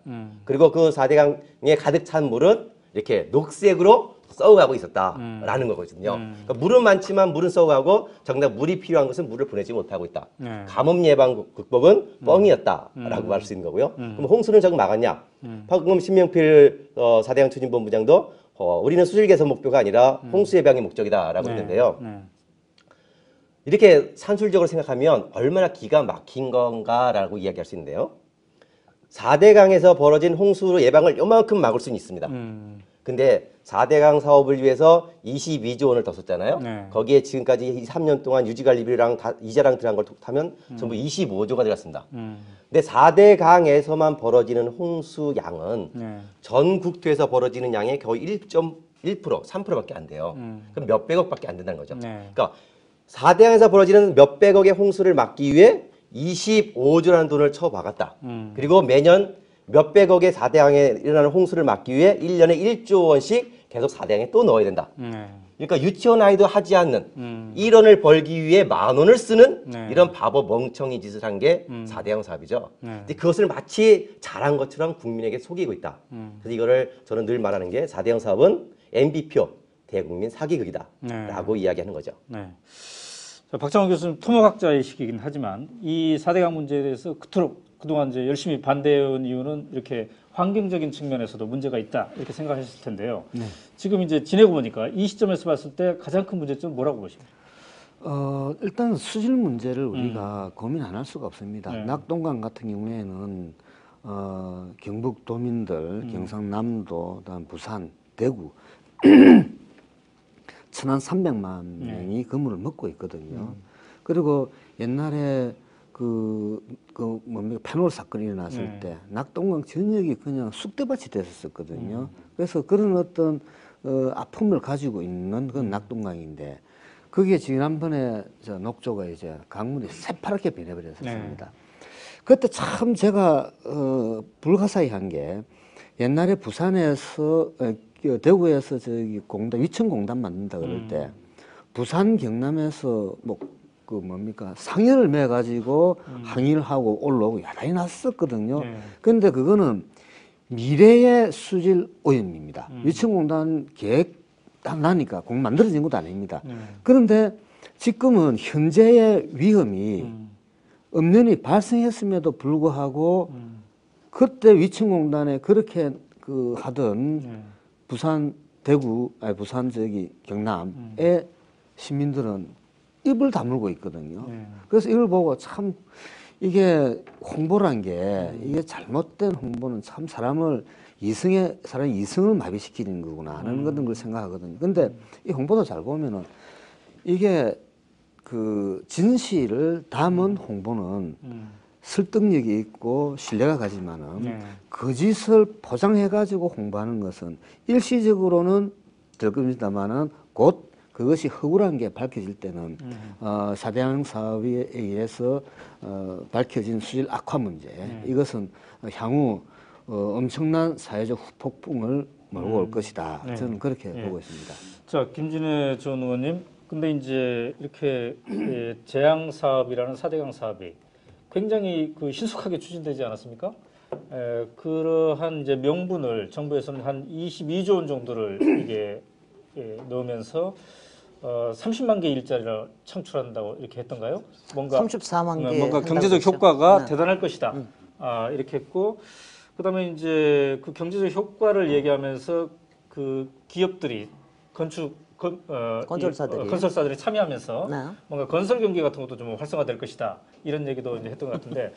그리고 그 4대강에 가득 찬 물은 이렇게 녹색으로 썩어가고 있었다라는 거거든요. 그러니까 물은 많지만 물은 썩어가고 정작 물이 필요한 것은 물을 보내지 못하고 있다. 가뭄 예방 극복은 뻥이었다라고 할 수 있는 거고요. 그럼 홍수는 정 막았냐? 방금 신명필 4대강 추진본부장도 우리는 수질 개선 목표가 아니라 홍수 예방이 목적이다라고 했는데요. 이렇게 산술적으로 생각하면 얼마나 기가 막힌 건가라고 이야기할 수 있는데요. 4대강에서 벌어진 홍수 예방을 요만큼 막을 수는 있습니다. 근데 4대강 사업을 위해서 22조 원을 더 썼잖아요. 거기에 지금까지 3년 동안 유지관리비랑 이자랑 들어간 걸 타면 전부 25조가 들어갔습니다. 근데 4대강에서만 벌어지는 홍수 양은 전 국토에서 벌어지는 양의 거의 1.1%, 3%밖에 안 돼요. 그럼 몇백억밖에 안 된다는 거죠. 그러니까 4대강에서 벌어지는 몇백억의 홍수를 막기 위해 25조라는 돈을 쳐박았다. 그리고 매년 몇백억의 4대강에 일어나는 홍수를 막기 위해 1년에 1조 원씩 계속 4대강에 또 넣어야 된다. 그러니까 유치원 아이도 하지 않는 1원을 벌기 위해 10,000원을 쓰는 이런 바보 멍청이 짓을 한 게 4대강 사업이죠. 근데 그것을 마치 잘한 것처럼 국민에게 속이고 있다. 그래서 이거를 저는 늘 말하는 게 4대강 사업은 MB표, 대국민 사기극이다. 라고 이야기하는 거죠. 자, 박창원 교수님 토목학자이시긴 하지만 이 4대강 문제에 대해서 그동안 이제 열심히 반대해온 이유는 이렇게 환경적인 측면에서도 문제가 있다 이렇게 생각하셨을 텐데요. 지금 이제 지내고 보니까 이 시점에서 봤을 때 가장 큰 문제점은 뭐라고 보십니까? 일단 수질 문제를 우리가 고민 안 할 수가 없습니다. 낙동강 같은 경우에는 경북도민들, 경상남도, 그다음 부산, 대구 천안 300만 명이 그 물을 먹고 있거든요. 그리고 옛날에 뭡니까 페놀 사건이 일어났을 때 낙동강 전역이 그냥 쑥대밭이 됐었거든요. 그래서 그런 어떤 아픔을 가지고 있는 그건 낙동강인데 그게 지난번에 녹조가 이제 강물이 새파랗게 변해버렸었습니다. 그때 참 제가 불가사의한 게 옛날에 부산에서 대구에서 저기 위천공단 만든다 그럴 때 부산 경남에서 상여를 매 가지고 항의를 하고 올라오고 야단이 났었거든요. 그런데 그거는 미래의 수질 오염입니다. 위천공단 계획 딱 나니까 공 만들어진 것도 아닙니다. 그런데 지금은 현재의 위험이 엄연히 발생했음에도 불구하고 그때 위천공단에 그렇게 하던 부산 경남의 시민들은 입을 다물고 있거든요. 그래서 이걸 보고 참 이게 홍보란 게 이게 잘못된 홍보는 참 사람의 이성을 마비시키는 거구나 하는 그런 걸 생각하거든요. 근데 이 홍보도 잘 보면은 이게 그 진실을 담은 홍보는 설득력이 있고 신뢰가 가지만은 거짓을 포장해가지고 홍보하는 것은 일시적으로는 될 겁니다만은 곧 그것이 허구라는 게 밝혀질 때는 사대강 사업에 의해서 밝혀진 수질 악화 문제 이것은 향후 엄청난 사회적 후폭풍을 몰고 올 것이다. 저는 그렇게 보고 있습니다. 자, 김진애 전 의원님, 근데 이제 이렇게 제양 사업이라는 4대강 사업이 굉장히 그 신속하게 추진되지 않았습니까? 그러한 이제 명분을 정부에서는 한 22조 원 정도를 이게 넣으면서 30만 개 일자리를 창출한다고 이렇게 했던가요? 뭔가 34만 개 뭔가 경제적 효과가 대단할 것이다. 이렇게 했고, 그다음에 이제 그 경제적 효과를 얘기하면서 그 기업들이 건설사들이 참여하면서 뭔가 건설 경기 같은 것도 좀 활성화될 것이다. 이런 얘기도 이제 했던 것 같은데,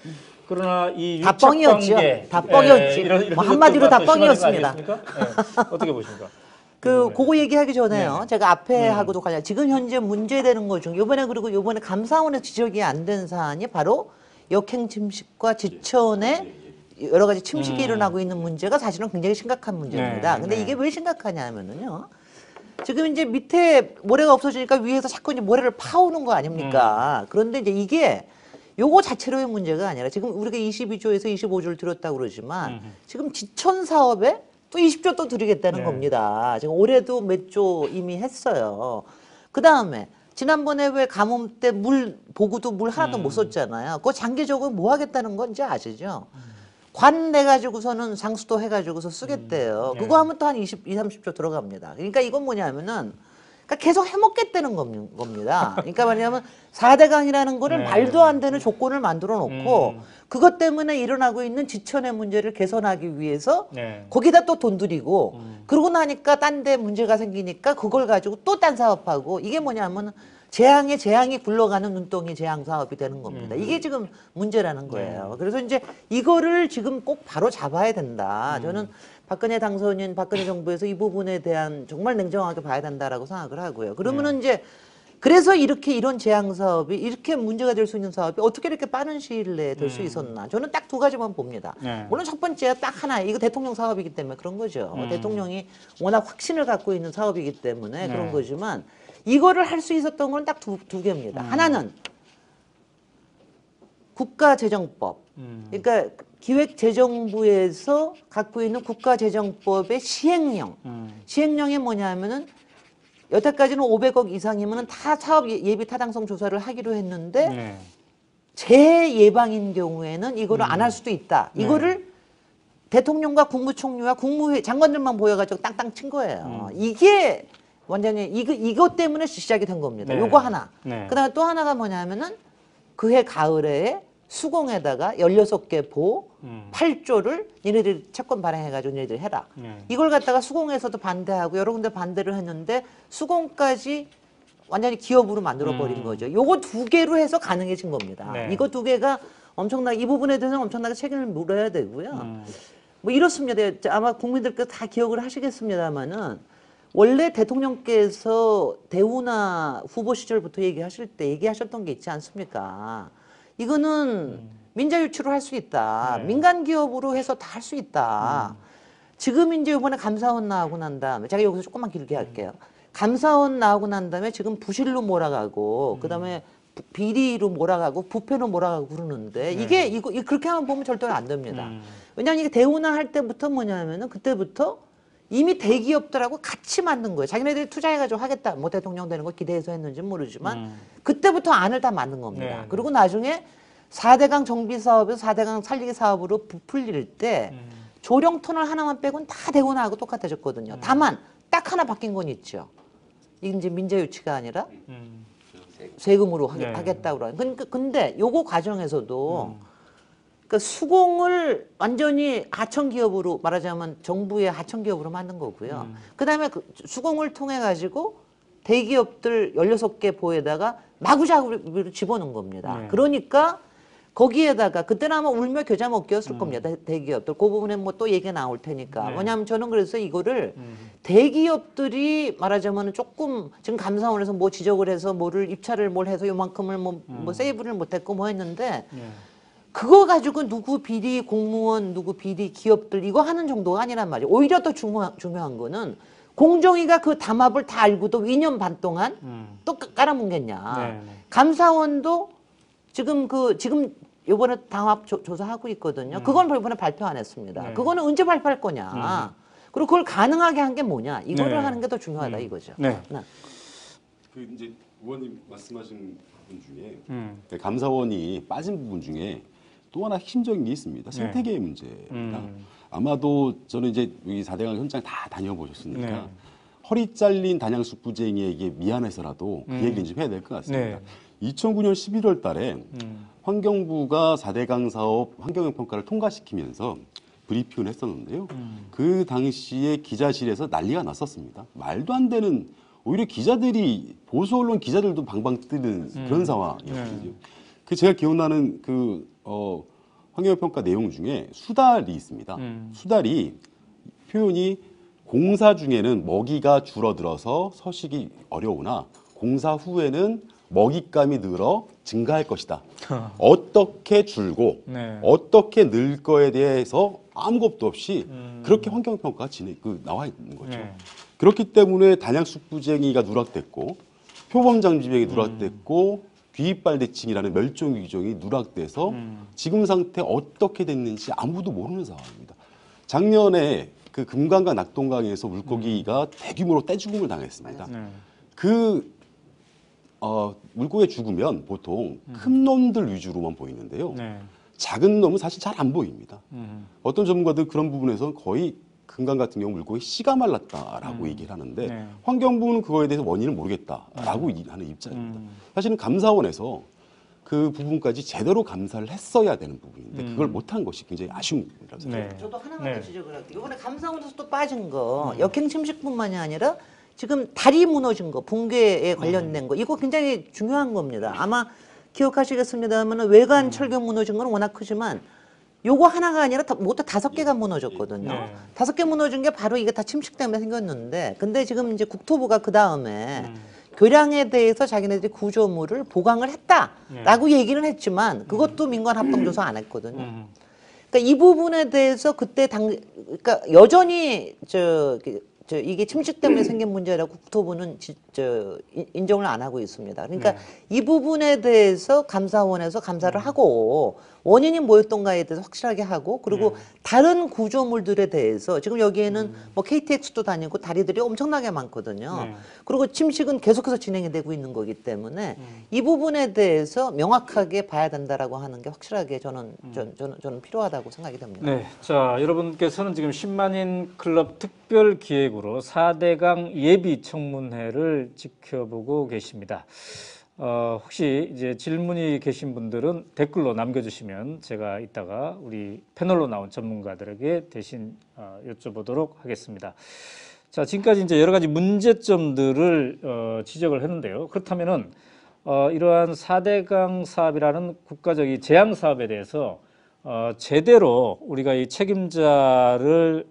그러나 이 다 뻥이었죠. 다 뻥이었지. 뭐 한마디로 다 뻥이었습니다. 어떻게 보십니까? 그거 얘기하기 전에요. 제가 앞에 하고도 관련 지금 현재 문제되는 것 중 요번에 감사원에서 지적이 안 된 사안이 바로 역행 침식과 지천의 여러 가지 침식이 일어나고 있는 문제가 사실은 굉장히 심각한 문제입니다. 근데 이게 왜 심각하냐면은요. 지금 이제 밑에 모래가 없어지니까 위에서 자꾸 이제 모래를 파오는 거 아닙니까? 그런데 이제 이게 요거 자체로의 문제가 아니라 지금 우리가 22조에서 25조를 들였다고 그러지만 지금 지천 사업에 또 20조 또 드리겠다는 겁니다. 지금 올해도 몇 조 이미 했어요. 그 다음에 지난번에 왜 가뭄 때 물 보고도 물 하나도 못 썼잖아요. 그거 장기적으로 뭐 하겠다는 건지 아시죠? 관 내가지고서는 상수도 해가지고서 쓰겠대요. 그거 하면 또 한 20, 30조 들어갑니다. 그러니까 이건 뭐냐면은 그러니까 계속 해먹겠다는 겁니다. 그러니까 뭐냐면 4대강이라는 거를 말도 안 되는 조건을 만들어 놓고 그것 때문에 일어나고 있는 지천의 문제를 개선하기 위해서 거기다 또 돈 들이고 그러고 나니까 딴 데 문제가 생기니까 그걸 가지고 또 딴 사업하고 이게 뭐냐면 재앙이 굴러가는 눈덩이 재앙 사업이 되는 겁니다. 이게 지금 문제라는 거예요. 그래서 이제 이거를 지금 꼭 바로 잡아야 된다. 저는 박근혜 당선인, 박근혜 정부에서 이 부분에 대한 정말 냉정하게 봐야 된다라고 생각을 하고요. 그러면은 이제 그래서 이런 재앙 사업이 이렇게 문제가 될 수 있는 사업이 어떻게 이렇게 빠른 시일 내에 될 수 있었나? 저는 딱 두 가지만 봅니다. 물론 첫 번째 딱 하나, 이거 대통령 사업이기 때문에 그런 거죠. 대통령이 워낙 확신을 갖고 있는 사업이기 때문에 그런 거지만 이거를 할 수 있었던 건 딱 두 개입니다. 하나는 국가재정법. 그러니까 기획재정부에서 갖고 있는 국가재정법의 시행령. 시행령이 뭐냐면은 여태까지는 500억 이상이면은 다 사업 예비 타당성 조사를 하기로 했는데 재예방인 경우에는 이거를 안 할 수도 있다. 이거를 대통령과 국무총리와 국무회 장관들만 보여가지고 땅땅 친 거예요. 이게 완전히 이것 때문에 시작이 된 겁니다. 요거 하나. 그다음에 또 하나가 뭐냐면은 그해 가을에 수공에다가 16개 보 8조를 니네들 채권 발행해가지고 니네들 해라. 이걸 갖다가 수공에서도 반대하고 여러 군데 반대를 했는데 수공까지 완전히 기업으로 만들어버린 거죠. 요거 두 개로 해서 가능해진 겁니다. 이거 두 개가 엄청나게 이 부분에 대해서는 엄청나게 책임을 물어야 되고요. 뭐 이렇습니다. 아마 국민들께서 다 기억을 하시겠습니다마는 원래 대통령께서 대우나 후보 시절부터 얘기하실 때 얘기하셨던 게 있지 않습니까? 이거는 민자 유치로 할 수 있다. 민간 기업으로 해서 다 할 수 있다. 지금 이제 이번에 감사원 나오고 난 다음에 제가 여기서 조금만 길게 할게요. 감사원 나오고 난 다음에 지금 부실로 몰아가고 그다음에 비리로 몰아가고 부패로 몰아가고 그러는데 이게 그렇게 하면 보면 절대 안 됩니다. 왜냐하면 이게 대우나 할 때부터 뭐냐면은 그때부터 이미 대기업들하고 같이 만든 거예요. 자기네들이 투자해가지고 하겠다. 뭐 대통령 되는 거 기대해서 했는지는 모르지만 그때부터 안을 다 만든 겁니다. 그리고 나중에 4대강 정비 사업에서 4대강 살리기 사업으로 부풀릴 때 조령 터널 하나만 빼고는 다 대우나하고 똑같아졌거든요. 다만 딱 하나 바뀐 건 있죠. 이게 이제 민자 유치가 아니라 세금으로 하겠다고 하는. 그러니까 근데 요거 과정에서도 그러니까 수공을 완전히 하청 기업으로 말하자면 정부의 하청 기업으로 만든 거고요. 그다음에 그 수공을 통해 가지고 대기업들 16개 보에다가 마구잡이로 집어넣은 겁니다. 그러니까 거기에다가 그때는 아마 울며 겨자 먹기였을 겁니다. 대기업들. 그 부분에 뭐 또 얘기가 나올 테니까. 왜냐하면 저는 그래서 이거를 대기업들이 말하자면 조금 지금 감사원에서 뭐 지적을 해서 뭐를 입찰을 뭘 해서 요만큼을 뭐 세이브를 못했고 뭐 했는데 그거 가지고 누구 비리 공무원, 누구 비리 기업들 이거 하는 정도가 아니란 말이에요. 오히려 더 중요한 거는 공정위가 그 담합을 다 알고도 2년 반 동안 또 깔아뭉갰냐. 네, 네. 감사원도 지금 이번에 담합 조사하고 있거든요. 그건 이번에 발표 안 했습니다. 네. 그거는 언제 발표할 거냐. 그리고 그걸 가능하게 한 게 뭐냐. 이거를 네. 하는 게 더 중요하다 이거죠. 네. 그 이제 의원님 말씀하신 부분 중에 감사원이 빠진 부분 중에 또 하나 핵심적인 게 있습니다. 생태계의 문제입니다. 아마도 저는 이제 여기 4대강 현장 다 다녀보셨으니까 네. 허리 잘린 단양숙부쟁이에게 미안해서라도 그 얘기를 좀 해야 될 것 같습니다. 네. 2009년 11월 달에 환경부가 4대강 사업 환경영평가를 통과시키면서 브리핑을 했었는데요. 그 당시에 기자실에서 난리가 났었습니다. 말도 안 되는 오히려 기자들이 보수 언론 기자들도 방방 뜨는 그런 상황이었거든요. 그 제가 기억나는 환경영평가 내용 중에 수달이 있습니다. 수달이 표현이 공사 중에는 먹이가 줄어들어서 서식이 어려우나 공사 후에는 먹잇감이 늘어 증가할 것이다. 어떻게 줄고 네. 어떻게 늘 거에 대해서 아무것도 없이 그렇게 환경평가가 나와 있는 거죠. 네. 그렇기 때문에 단양숙부쟁이가 누락됐고 표범장지병이 누락됐고 귀이빨대칭이라는 멸종위기종이 누락돼서 지금 상태 어떻게 됐는지 아무도 모르는 상황입니다. 작년에 그 금강과 낙동강에서 물고기가 대규모로 떼죽음을 당했습니다. 네. 물고기가 죽으면 보통 큰 놈들 위주로만 보이는데요. 네. 작은 놈은 사실 잘 안 보입니다. 어떤 전문가들 그런 부분에서 거의 금강 같은 경우 물고기 씨가 말랐다라고 얘기를 하는데 네. 환경부는 그거에 대해서 원인을 모르겠다라고 하는 입장입니다. 사실은 감사원에서 그 부분까지 제대로 감사를 했어야 되는 부분인데 그걸 못한 것이 굉장히 아쉬운 부분이라고 생각합니다. 네. 저도 하나만 네. 더 지적을 할게요. 이번에 감사원에서 또 빠진 거 역행 침식뿐만이 아니라 지금 다리 무너진 거, 붕괴에 관련된 거 이거 굉장히 중요한 겁니다. 아마 기억하시겠습니다만 외관 철경 무너진 건 워낙 크지만 요거 하나가 아니라 모두 5개가 무너졌거든요. 네. 5개 무너진 게 바로 이게 다 침식 때문에 생겼는데 근데 지금 이제 국토부가 그 다음에 교량에 대해서 자기네들이 구조물을 보강을 했다라고 얘기는 했지만 그것도 민관 합동조사 안 했거든요. 그러니까 이 부분에 대해서 그때 그러니까 여전히 이게 침식 때문에 생긴 문제라고 국토부는 인정을 안 하고 있습니다. 그러니까 이 부분에 대해서 감사원에서 감사를 하고 원인이 뭐였던가에 대해서 확실하게 하고 그리고 다른 구조물들에 대해서 지금 여기에는 뭐 KTX도 다니고 다리들이 엄청나게 많거든요. 그리고 침식은 계속해서 진행이 되고 있는 거기 때문에 이 부분에 대해서 명확하게 봐야 된다라고 하는 게 확실하게 저는 필요하다고 생각이 됩니다. 네, 자 여러분께서는 지금 10만인 클럽 특별 기획으로 4대강 예비 청문회를 지켜보고 계십니다. 혹시 이제 질문이 계신 분들은 댓글로 남겨주시면 제가 이따가 우리 패널로 나온 전문가들에게 대신 여쭤보도록 하겠습니다. 자, 지금까지 이제 여러 가지 문제점들을 지적을 했는데요. 그렇다면은 이러한 4대강 사업이라는 국가적 이 재앙 사업에 대해서 제대로 우리가 이 책임자를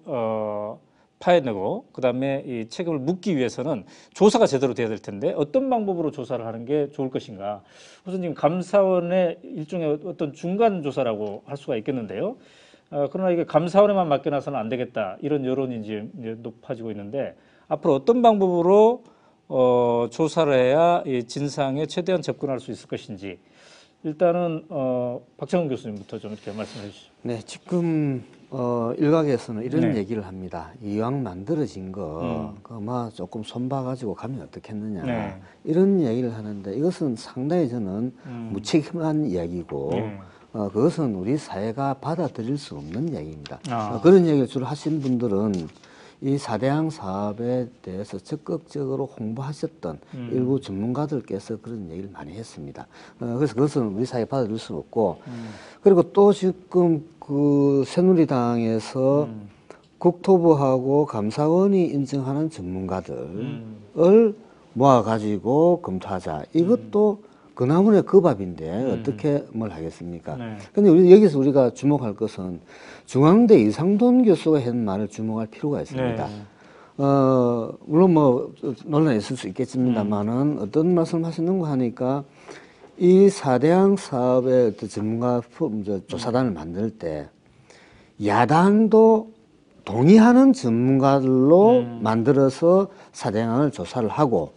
파헤내고 그다음에 이 책임을 묻기 위해서는 조사가 제대로 돼야 될 텐데 어떤 방법으로 조사를 하는 게 좋을 것인가. 우선 지금 감사원의 일종의 어떤 중간 조사라고 할 수가 있겠는데요. 그러나 이게 감사원에만 맡겨놔서는 안 되겠다 이런 여론이 이제 높아지고 있는데 앞으로 어떤 방법으로 조사를 해야 이 진상에 최대한 접근할 수 있을 것인지 일단은 박창훈 교수님부터 좀 이렇게 말씀해 주시죠. 네, 지금 일각에서는 이런 네. 얘기를 합니다. 이왕 만들어진 거, 그마 조금 손봐가지고 가면 어떻겠느냐. 네. 이런 얘기를 하는데 이것은 상당히 저는 무책임한 이야기고, 네. 그것은 우리 사회가 받아들일 수 없는 얘기입니다. 아. 그런 얘기를 주로 하신 분들은 이 4대강 사업에 대해서 적극적으로 홍보하셨던 일부 전문가들께서 그런 얘기를 많이 했습니다. 그래서 그것은 우리 사회에 받아들일 수 없고, 그리고 또 지금 그 새누리당에서 국토부하고 감사원이 인정하는 전문가들을 모아가지고 검토하자. 이것도 그나물의 그 밥인데 어떻게 뭘 하겠습니까? 네. 근데 여기서 우리가 주목할 것은 중앙대 이상돈 교수가 한 말을 주목할 필요가 있습니다. 네. 물론 뭐 논란이 있을 수 있겠습니다만은 어떤 말씀을 하시는가 하니까 이 4대강 사업의 어떤 전문가 조사단을 만들 때 야당도 동의하는 전문가들로 만들어서 4대강을 조사를 하고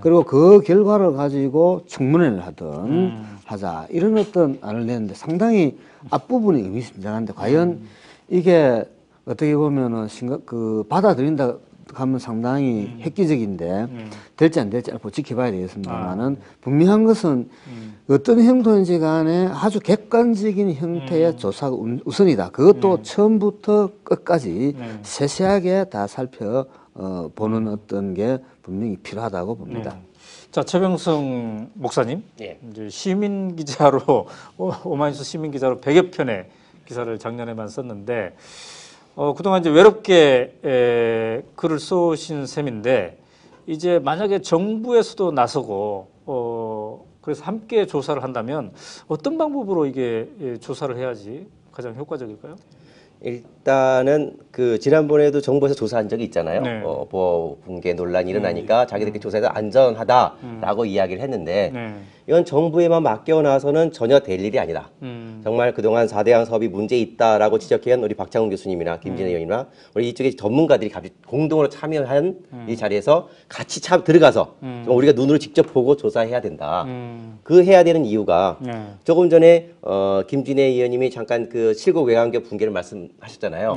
그리고 그 결과를 가지고 청문회를 하든 하자 이런 어떤 안을 냈는데 상당히 앞부분이 의미심장한데 과연 이게 어떻게 보면은 받아들인다 하면 상당히 획기적인데 될지 안 될지 앞으로 지켜봐야 되겠습니다만은 분명한 것은 어떤 행동인지 간에 아주 객관적인 형태의 조사가 우선이다. 그것도 처음부터 끝까지 세세하게 다 살펴보는 어떤 게 분명히 필요하다고 봅니다. 자, 최병성 목사님, 예. 이제 시민 기자로 오마이뉴스 시민 기자로 100여 편의 기사를 작년에만 썼는데 그동안 이제 외롭게 글을 쏘신 셈인데 이제 만약에 정부에서도 나서고 그래서 함께 조사를 한다면 어떤 방법으로 이게 조사를 해야지 가장 효과적일까요? 일단은 그 지난번에도 정부에서 조사한 적이 있잖아요. 네. 보호 붕괴 논란이 일어나니까 자기들끼리 조사해서 안전하다라고 이야기를 했는데 이건 정부에만 맡겨놔서는 전혀 될 일이 아니다. 정말 그동안 4대강 사업이 문제 있다라고 지적한 우리 박창훈 교수님이나 김진애 의원이나 우리 이쪽에 전문가들이 같이 공동으로 참여한 이 자리에서 같이 들어가서 우리가 눈으로 직접 보고 조사해야 된다. 그 해야 되는 이유가 조금 전에 김진애 의원님이 잠깐 그 7국 외곽교 붕괴를 말씀하셨잖아요.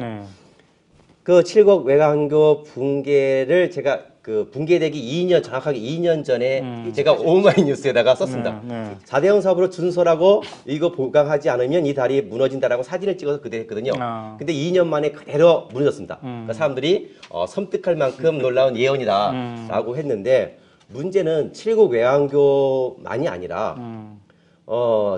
그 7국 외곽교 붕괴를 제가 그 붕괴되기 정확하게 2년 전에 제가 오마이뉴스에다가 썼습니다. 4대강 사업으로 준설하고 이거 보강하지 않으면 이 다리 무너진다라고 사진을 찍어서 그대로 했거든요. 근데 2년 만에 그대로 무너졌습니다. 그러니까 사람들이 섬뜩할 만큼 놀라운 예언이다라고 했는데 문제는 7국 외곽교만이 아니라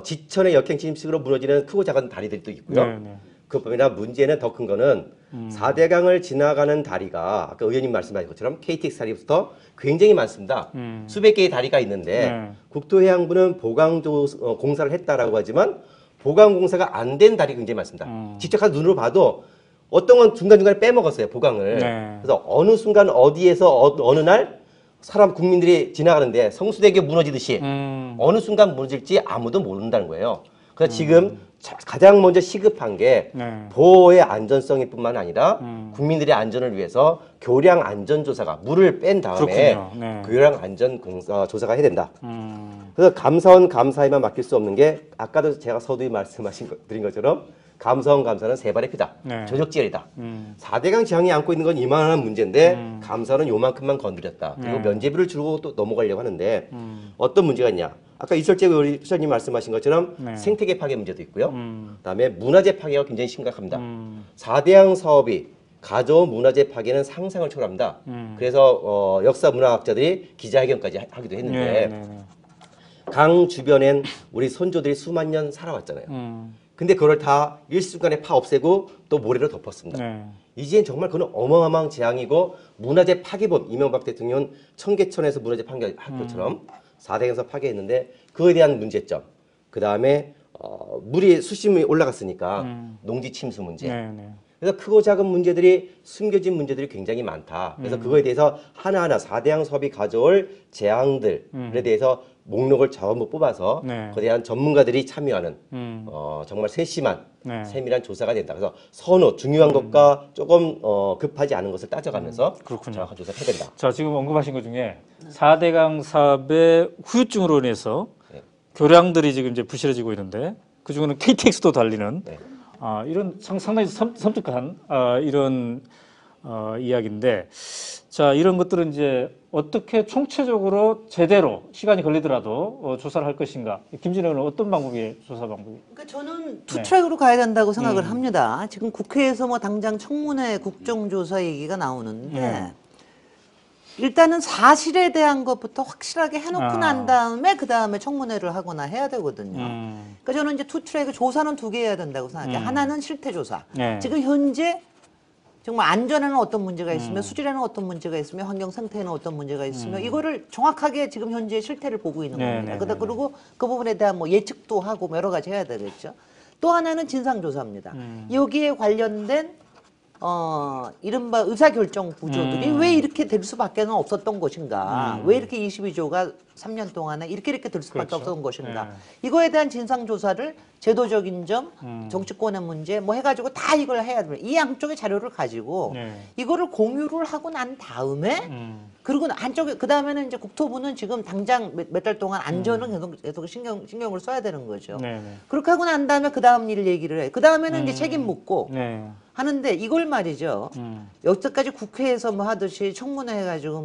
지천의 역행 침식으로 무너지는 크고 작은 다리들도 있고요. 그뿐만 아니라 문제는 더 큰 거는 4대강을 지나가는 다리가 아까 의원님 말씀하신 것처럼 KTX 다리부터 굉장히 많습니다. 수백 개의 다리가 있는데 국토해양부는 보강 공사를 했다라고 하지만 보강 공사가 안 된 다리 굉장히 많습니다. 직접 가서 눈으로 봐도 어떤 건 중간중간에 빼먹었어요, 보강을. 그래서 어느 순간 어디에서 어느 날 사람 국민들이 지나가는데 성수대교 무너지듯이 어느 순간 무너질지 아무도 모른다는 거예요. 그래서 지금 가장 먼저 시급한 게 보호의 안전성일 뿐만 아니라 국민들의 안전을 위해서 교량 안전조사가 물을 뺀 다음에 교량 안전 조사가 해야 된다. 그래서 감사원 감사에만 맡길 수 없는 게 아까도 제가 서두에 드린 것처럼 감사원 감사는 세 발의 피다. 조적지혈이다. 4대강 지향이 안고 있는 건 이만한 문제인데 감사는 요만큼만 건드렸다. 그리고 면죄부를 주고 또 넘어가려고 하는데 어떤 문제가 있냐. 아까 이철재 의원님 말씀하신 것처럼 생태계 파괴 문제도 있고요. 그다음에 문화재 파괴가 굉장히 심각합니다. 4대강 사업이 가져온 문화재 파괴는 상상을 초월합니다. 그래서 역사 문화학자들이 기자회견까지 하기도 했는데 강 주변엔 우리 선조들이 수만 년 살아왔잖아요. 근데 그걸 다 일순간에 파 없애고 또 모래로 덮었습니다. 이젠 정말 그건 어마어마한 재앙이고 문화재 파괴범 이명박 대통령은 청계천에서 문화재 파괴한 것처럼 4대강에서 파괴했는데 그에 대한 문제점. 그 다음에 물이 수심이 올라갔으니까 농지 침수 문제. 그래서 크고 작은 문제들이 숨겨진 문제들이 굉장히 많다. 그래서 그거에 대해서 하나하나 4대강 사업이 가져올 재앙들에 대해서 목록을 전부 뽑아서 그에 대한 전문가들이 참여하는 정말 세심한 세밀한 조사가 된다. 그래서 중요한 것과 조금 급하지 않은 것을 따져가면서 정확한 조사를 해야 된다. 자, 지금 언급하신 것 중에 4대강 사업의 후유증으로 인해서 교량들이 지금 이제 부실해지고 있는데 그 중에는 KTX도 달리는 이런 상당히 섬뜩한 이런 이야기인데 자, 이런 것들은 이제 어떻게 총체적으로 제대로 시간이 걸리더라도 조사를 할 것인가? 김진애 의원은 어떤 방법이 조사 방법이? 그러니까 저는 투트랙으로 가야 된다고 생각을 합니다. 지금 국회에서 뭐 당장 청문회 국정조사 얘기가 나오는데 일단은 사실에 대한 것부터 확실하게 해놓고 난 다음에 그 다음에 청문회를 하거나 해야 되거든요. 그러니까 저는 이제 투트랙 조사는 두 개 해야 된다고 생각해요. 하나는 실태 조사. 지금 현재 정말 안전에는 어떤 문제가 있으며 수질에는 어떤 문제가 있으며 환경 상태에는 어떤 문제가 있으며 이거를 정확하게 지금 현재 실태를 보고 있는 겁니다. 그리고 그 부분에 대한 뭐 예측도 하고 여러 가지 해야 되겠죠. 또 하나는 진상조사입니다. 여기에 관련된 이른바 의사결정 구조들이 왜 이렇게 될 수밖에는 없었던 것인가? 왜 이렇게 22조가 3년 동안에 이렇게 될 수밖에 그렇죠. 없었던 것인가? 네. 이거에 대한 진상조사를 제도적인 점, 정치권의 문제 뭐 해가지고 다 이걸 해야 됩니다. 이 양쪽의 자료를 가지고 네. 이거를 공유를 하고 난 다음에 그리고 한쪽에 그 다음에는 이제 국토부는 지금 당장 몇 달 동안 안전은 계속 신경을 써야 되는 거죠. 네, 네. 그렇게 하고 난 다음에 그 다음 일 얘기를 해. 그 다음에는 이제 책임 묻고 네. 하는데 이걸 말이죠. 여태까지 국회에서 뭐 하듯이 청문회 해가지고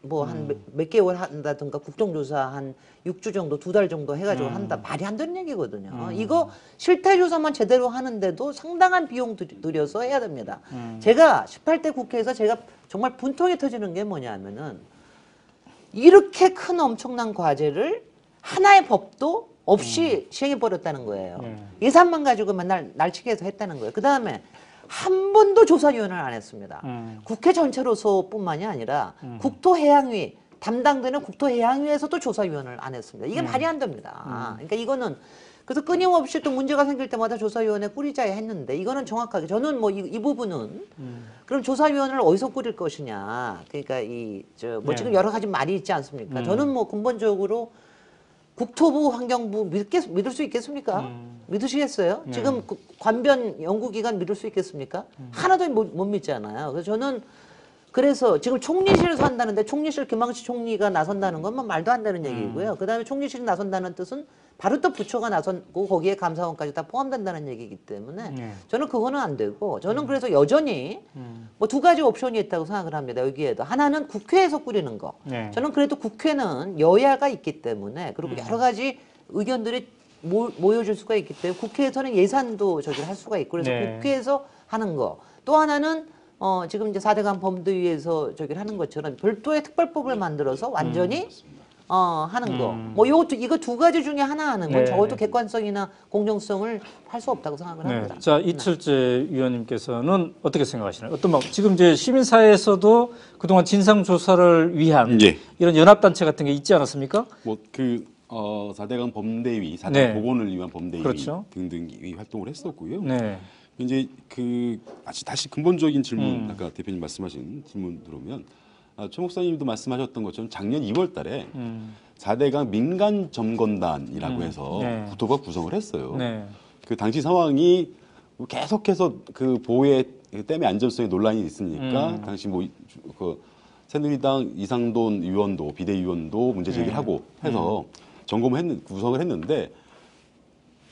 뭐 한 몇 개월 한다든가 국정조사 한 6주 정도, 2달 정도 해가지고 한다. 말이 안 되는 얘기거든요. 이거 실태조사만 제대로 하는데도 상당한 비용 들여서 해야 됩니다. 제가 18대 국회에서 제가 정말 분통이 터지는 게 뭐냐면은 이렇게 큰 엄청난 과제를 하나의 법도 없이 시행해버렸다는 거예요. 예산만 가지고 맨날 날치기 해서 했다는 거예요. 그 다음에 한 번도 조사위원회를 안 했습니다. 국회 전체로서 뿐만이 아니라 국토해양위, 담당되는 국토해양위에서도 조사위원회를 안 했습니다. 이게 말이 안 됩니다. 그러니까 이거는 그래서 끊임없이 또 문제가 생길 때마다 조사위원회 꾸리자야 했는데 이거는 정확하게 저는 뭐 이 부분은 그럼 조사위원회를 어디서 꾸릴 것이냐. 그러니까 뭐 지금 여러 가지 말이 있지 않습니까? 저는 뭐 근본적으로 국토부, 환경부 믿을 수 있겠습니까? 믿으시겠어요? 지금 관변 연구기관 믿을 수 있겠습니까? 하나도 못 믿잖아요. 그래서 저는 그래서 지금 총리실에서 한다는데 총리실 김황식 총리가 나선다는 건 뭐 말도 안 되는 얘기고요. 그다음에 총리실이 나선다는 뜻은 바로 또 부처가 나선고 거기에 감사원까지 다 포함된다는 얘기이기 때문에 저는 그거는 안 되고 저는 그래서 여전히 뭐 두 가지 옵션이 있다고 생각을 합니다. 여기에도 하나는 국회에서 꾸리는 거. 저는 그래도 국회는 여야가 있기 때문에 그리고 여러 가지 의견들이 모여질 수가 있기 때문에 국회에서는 예산도 저기를 할 수가 있고 그래서 국회에서 하는 거. 또 하나는 지금 이제 4대강 범죄위에서 저기를 하는 것처럼 별도의 특별법을 만들어서 완전히 하는 거. 뭐 이거 두 가지 중에 하나 하는 건 적어도 객관성이나 공정성을 할 수 없다고 생각을 합니다. 자, 이철재 위원님께서는 어떻게 생각하시나요? 지금 이제 시민사회에서도 그동안 진상조사를 위한 이런 연합단체 같은 게 있지 않았습니까? 뭐 4대강 범대위, 4대강 복원을 위한 범대위 등등이 활동을 했었고요. 이제 다시 근본적인 질문 아까 대표님 말씀하신 질문 들어오면 최 목사님도 말씀하셨던 것처럼 작년 2월달에 4대강 민간 점검단이라고 해서 국토부가 구성을 했어요. 그 당시 상황이 계속해서 그 보호의 댐의 안전성에 논란이 있으니까 당시 새누리당 이상돈 의원도 비대위원도 문제 제기를 하고 해서 구성을 했는데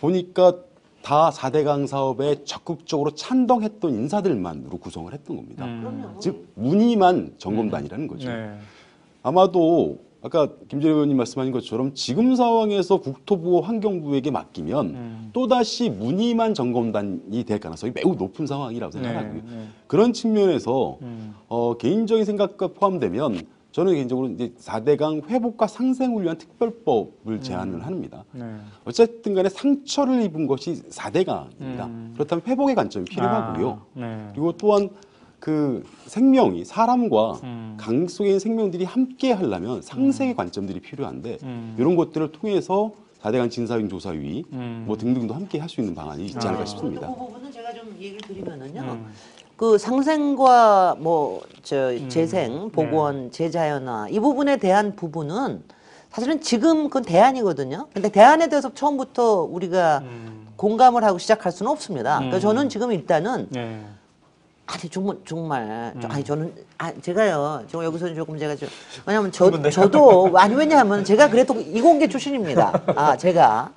보니까 다 4대강 사업에 적극적으로 찬동했던 인사들만으로 구성을 했던 겁니다. 즉 무늬만 점검단이라는 거죠. 아마도 아까 김재룡 의원님 말씀하신 것처럼 지금 상황에서 국토부와 환경부에게 맡기면 또다시 무늬만 점검단이 될 가능성이 매우 높은 상황이라고 생각하고요. 그런 측면에서 개인적인 생각과 포함되면 저는 개인적으로 이제 4대강 회복과 상생을 위한 특별법을 제안을 합니다. 어쨌든 간에 상처를 입은 것이 4대강입니다. 그렇다면 회복의 관점이 필요하고요. 그리고 또한 그 생명이 사람과 강 속에 있는 생명들이 함께 하려면 상생의 관점들이 필요한데 이런 것들을 통해서 4대강 진상조사위 뭐 등등도 함께 할 수 있는 방안이 있지 않을까 싶습니다. 그 부분은 제가 좀 얘기를 드리면은요. 그 상생과 재생, 복원, 재자연화 이 부분에 대한 부분은 사실은 지금 그건 대안이거든요. 근데 대안에 대해서 처음부터 우리가 공감을 하고 시작할 수는 없습니다. 그래서 저는 지금 일단은 아니 정말 제가요 지금 여기서 조금 제가 왜냐하면 저도 아니 왜냐하면 제가 그래도 이공계 출신입니다. 제가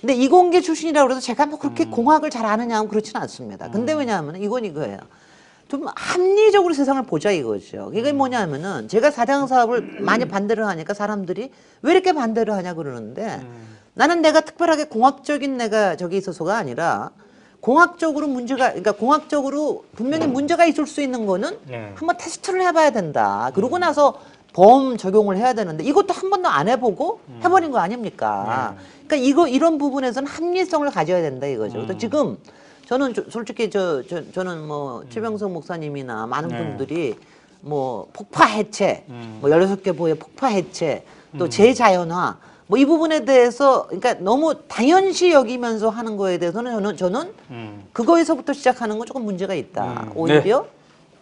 근데 이공계 출신이라고 해서 제가 뭐 그렇게 공학을 잘 아느냐 하면 그렇지는 않습니다. 근데 왜냐하면 이건 이거예요. 좀 합리적으로 세상을 보자 이거죠. 이게 뭐냐면은 제가 4대강 사업을 많이 반대를 하니까 사람들이 왜 이렇게 반대를 하냐 그러는데 나는 내가 특별하게 공학적인 내가 저기 있어서가 아니라 공학적으로 그러니까 공학적으로 분명히 문제가 있을 수 있는 거는 한번 테스트를 해봐야 된다. 그러고 나서 보험 적용을 해야 되는데 이것도 한 번도 안 해보고 해버린 거 아닙니까? 그러니까 이런 부분에서는 합리성을 가져야 된다 이거죠. 그래서 지금 저는 솔직히 저는 뭐 최병석 목사님이나 많은 분들이 뭐 폭파 해체, 뭐 16개 보의 폭파 해체, 또 재자연화 뭐 이 부분에 대해서 그러니까 너무 당연시 여기면서 하는 거에 대해서는 저는 그거에서부터 시작하는 건 조금 문제가 있다. 오히려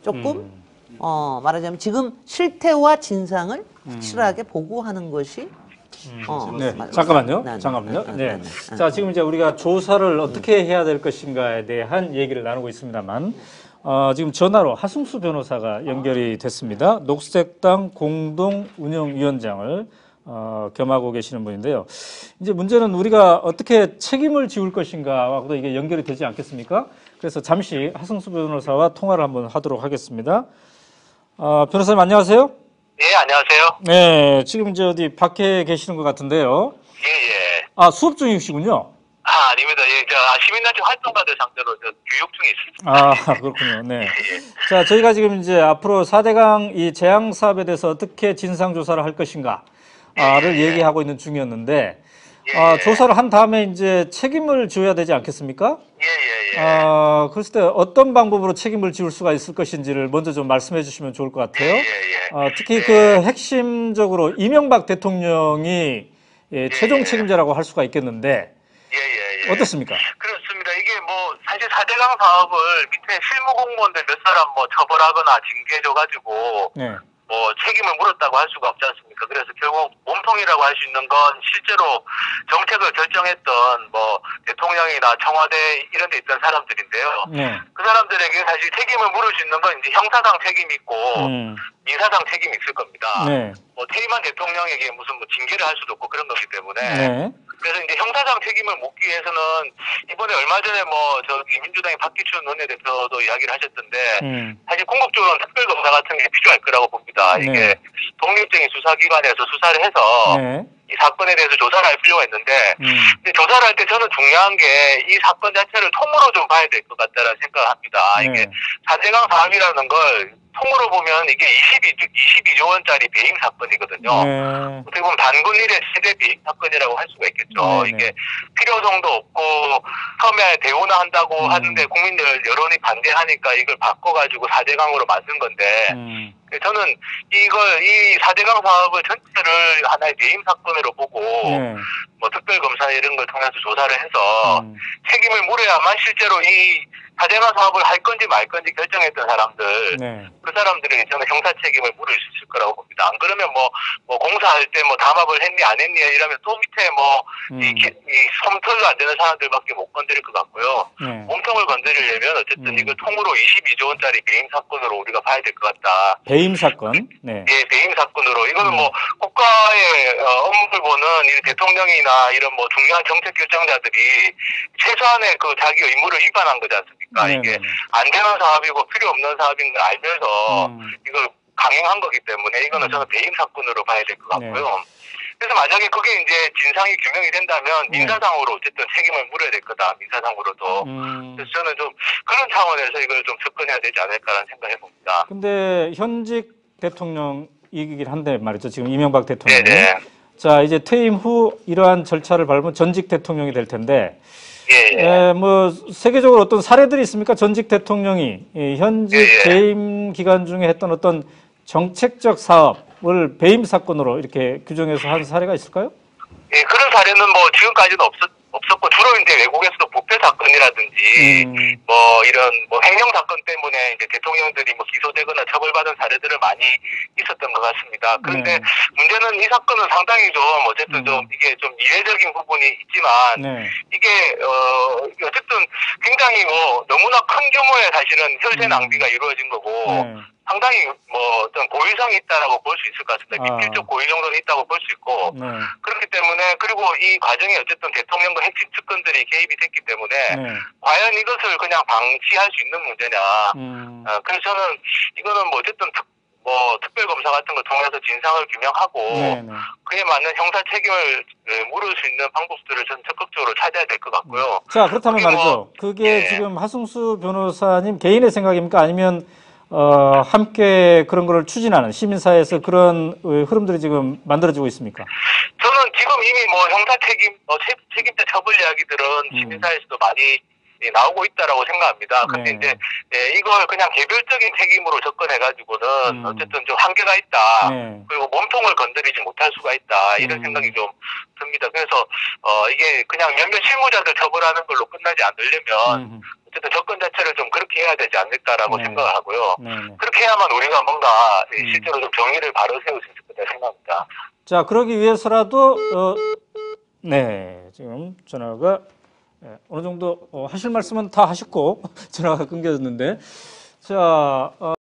조금 말하자면 지금 실태와 진상을 확실하게 보고하는 것이 네, 잠깐만요. 네. 자, 지금 이제 우리가 조사를 어떻게 해야 될 것인가에 대한 얘기를 나누고 있습니다만, 지금 전화로 하승수 변호사가 연결이 됐습니다. 녹색당 공동운영위원장을 겸하고 계시는 분인데요. 이제 문제는 우리가 어떻게 책임을 지울 것인가하고도 이게 연결이 되지 않겠습니까? 그래서 잠시 하승수 변호사와 통화를 한번 하도록 하겠습니다. 변호사님 안녕하세요. 예, 안녕하세요. 네, 지금 이제 어디 밖에 계시는 것 같은데요. 예, 예. 아, 수업 중이시군요. 아닙니다. 예, 시민단체 활동가들 상대로 교육 중에 있습니다. 아, 그렇군요. 네. 자, 저희가 지금 이제 앞으로 4대강 이 재앙 사업에 대해서 어떻게 진상 조사를 할 것인가를 얘기하고 있는 중이었는데, 조사를 한 다음에 이제 책임을 지어야 되지 않겠습니까? 그랬을 때 어떤 방법으로 책임을 지울 수가 있을 것인지를 먼저 좀 말씀해 주시면 좋을 것 같아요. 특히 그 핵심적으로 이명박 대통령이 최종 책임자라고 할 수가 있겠는데, 어떻습니까? 그렇습니다. 이게 뭐 사실 4대강 사업을 밑에 실무 공무원들 몇 사람 뭐 처벌하거나 징계해줘가지고 뭐 책임을 물었다고 할 수가 없지 않습니까? 그래서 결국 몸통이라고 할 수 있는 건 실제로 정책을 결정했던 뭐 대통령이나 청와대 이런 데 있던 사람들인데요. 그 사람들에게 사실 책임을 물을 수 있는 건 이제 형사상 책임이 있고 민사상 책임이 있을 겁니다. 뭐 퇴임한 대통령에게 무슨 뭐 징계를 할 수도 없고 그런 거기 때문에 그래서 이제 형사상 책임을 묻기 위해서는 이번에 얼마 전에 뭐 저기 민주당의 박기춘 원내대표도 이야기를 하셨던데 사실 궁극적으로는 특별검사 같은 게 필요할 거라고 봅니다. 이게 독립적인 수사기관에서 수사를 해서 이 사건에 대해서 조사를 할 필요가 있는데 근데 조사를 할 때 저는 중요한 게 이 사건 자체를 통으로 좀 봐야 될 것 같다라는 생각을 합니다. 이게 4대강 사업이라는 걸 통으로 보면 이게 22조 원짜리 배임 사건이거든요. 어떻게 보면 단군 일의 최대 배임 사건이라고 할 수가 있겠죠. 이게 필요성도 없고 처음에 대우나 한다고 하는데 국민들 여론이 반대하니까 이걸 바꿔가지고 4대강으로 만든 건데 저는 이 4대강 사업을 전체를 하나의 배임 사건으로 보고 뭐 특별검사 이런 걸 통해서 조사를 해서 책임을 물어야만 실제로 이 4대강 사업을 할 건지 말 건지 결정했던 사람들 그 사람들에게 저는 형사 책임을 물을 수 있을 거라고 봅니다. 안 그러면 뭐 공사할 때 뭐 담합을 했니 안 했니 이러면 또 밑에 뭐 이 솜털도 안 되는 사람들밖에 못 건드릴 것 같고요. 몸통을 건드리려면 어쨌든 이걸 통으로 22조 원짜리 배임 사건으로 우리가 봐야 될 것 같다. 배임 사건? 네. 예, 배임 사건으로. 이거는 뭐 국가의 업무를 보는 이 대통령이나 이런 뭐 중요한 정책 결정자들이 최소한의 그 자기 의무를 위반한 거지 않습니까? 이게 안 되는 사업이고 필요 없는 사업인 걸 알면서 이걸 강행한 거기 때문에 이거는 저는 배임 사건으로 봐야 될 것 같고요. 그래서 만약에 그게 이제 진상이 규명이 된다면 민사상으로 어쨌든 책임을 물어야 될 거다. 민사상으로도. 그래서 저는 좀 그런 차원에서 이걸 좀 접근해야 되지 않을까라는 생각을 해봅니다. 근데 현직 대통령이긴 한데 말이죠. 지금 이명박 대통령이. 자, 이제 퇴임 후 이러한 절차를 밟으면 전직 대통령이 될 텐데 뭐 세계적으로 어떤 사례들이 있습니까? 전직 대통령이 현직 재임 기간 중에 했던 어떤 정책적 사업을 배임 사건으로 이렇게 규정해서 한 사례가 있을까요? 예, 그런 사례는 뭐 지금까지는 없었고 주로 이제 외국에서도 부패 사건이라든지 뭐 이런 뭐 횡령 사건 때문에 이제 대통령들이 뭐 기소되거나 처벌받은 사례들을 많이 있었던 것 같습니다. 그런데 문제는 이 사건은 상당히 좀 어쨌든 좀 이게 좀 이례적인 부분이 있지만 이게 어쨌든 굉장히 뭐 너무나 큰 규모의 사실은 혈세 낭비가 이루어진 거고 상당히 뭐 어떤 고의성이 있다라고 볼 수 있을 것 같습니다. 실질적 고의 정도는 있다고 볼 수 있고 그렇기 때문에 그리고 이 과정에 어쨌든 대통령과 핵심 측근들이 개입이 됐기 때문에 과연 이것을 그냥 방치할 수 있는 문제냐. 그래서 저는 이거는 뭐 어쨌든 특별검사 같은 걸 통해서 진상을 규명하고 그에 맞는 형사 책임을 물을 수 있는 방법들을 저는 적극적으로 찾아야 될 것 같고요. 자, 그렇다면 말이죠. 그게 지금 하승수 변호사님 개인의 생각입니까? 아니면 함께 그런 거를 추진하는 시민사회에서 그런 흐름들이 지금 만들어지고 있습니까? 저는 지금 이미 뭐 형사 책임자 처벌 이야기들은 시민사회에서도 많이 나오고 있다라고 생각합니다. 근데 네. 이제 이걸 그냥 개별적인 책임으로 접근해가지고는 어쨌든 좀 한계가 있다. 네. 그리고 몸통을 건드리지 못할 수가 있다. 이런 생각이 좀 듭니다. 그래서 이게 그냥 몇몇 실무자들 처벌하는 걸로 끝나지 않으려면 어쨌든 접근 자체를 좀 그렇게 해야 되지 않을까라고 네. 생각을 하고요. 네, 네. 그렇게 해야만 우리가 뭔가 실제로 좀 정의를 바로 세울 수 있을 거다 생각합니다. 자, 그러기 위해서라도 네, 지금 전화가 어느 정도 하실 말씀은 다 하셨고 전화가 끊겨졌는데 자.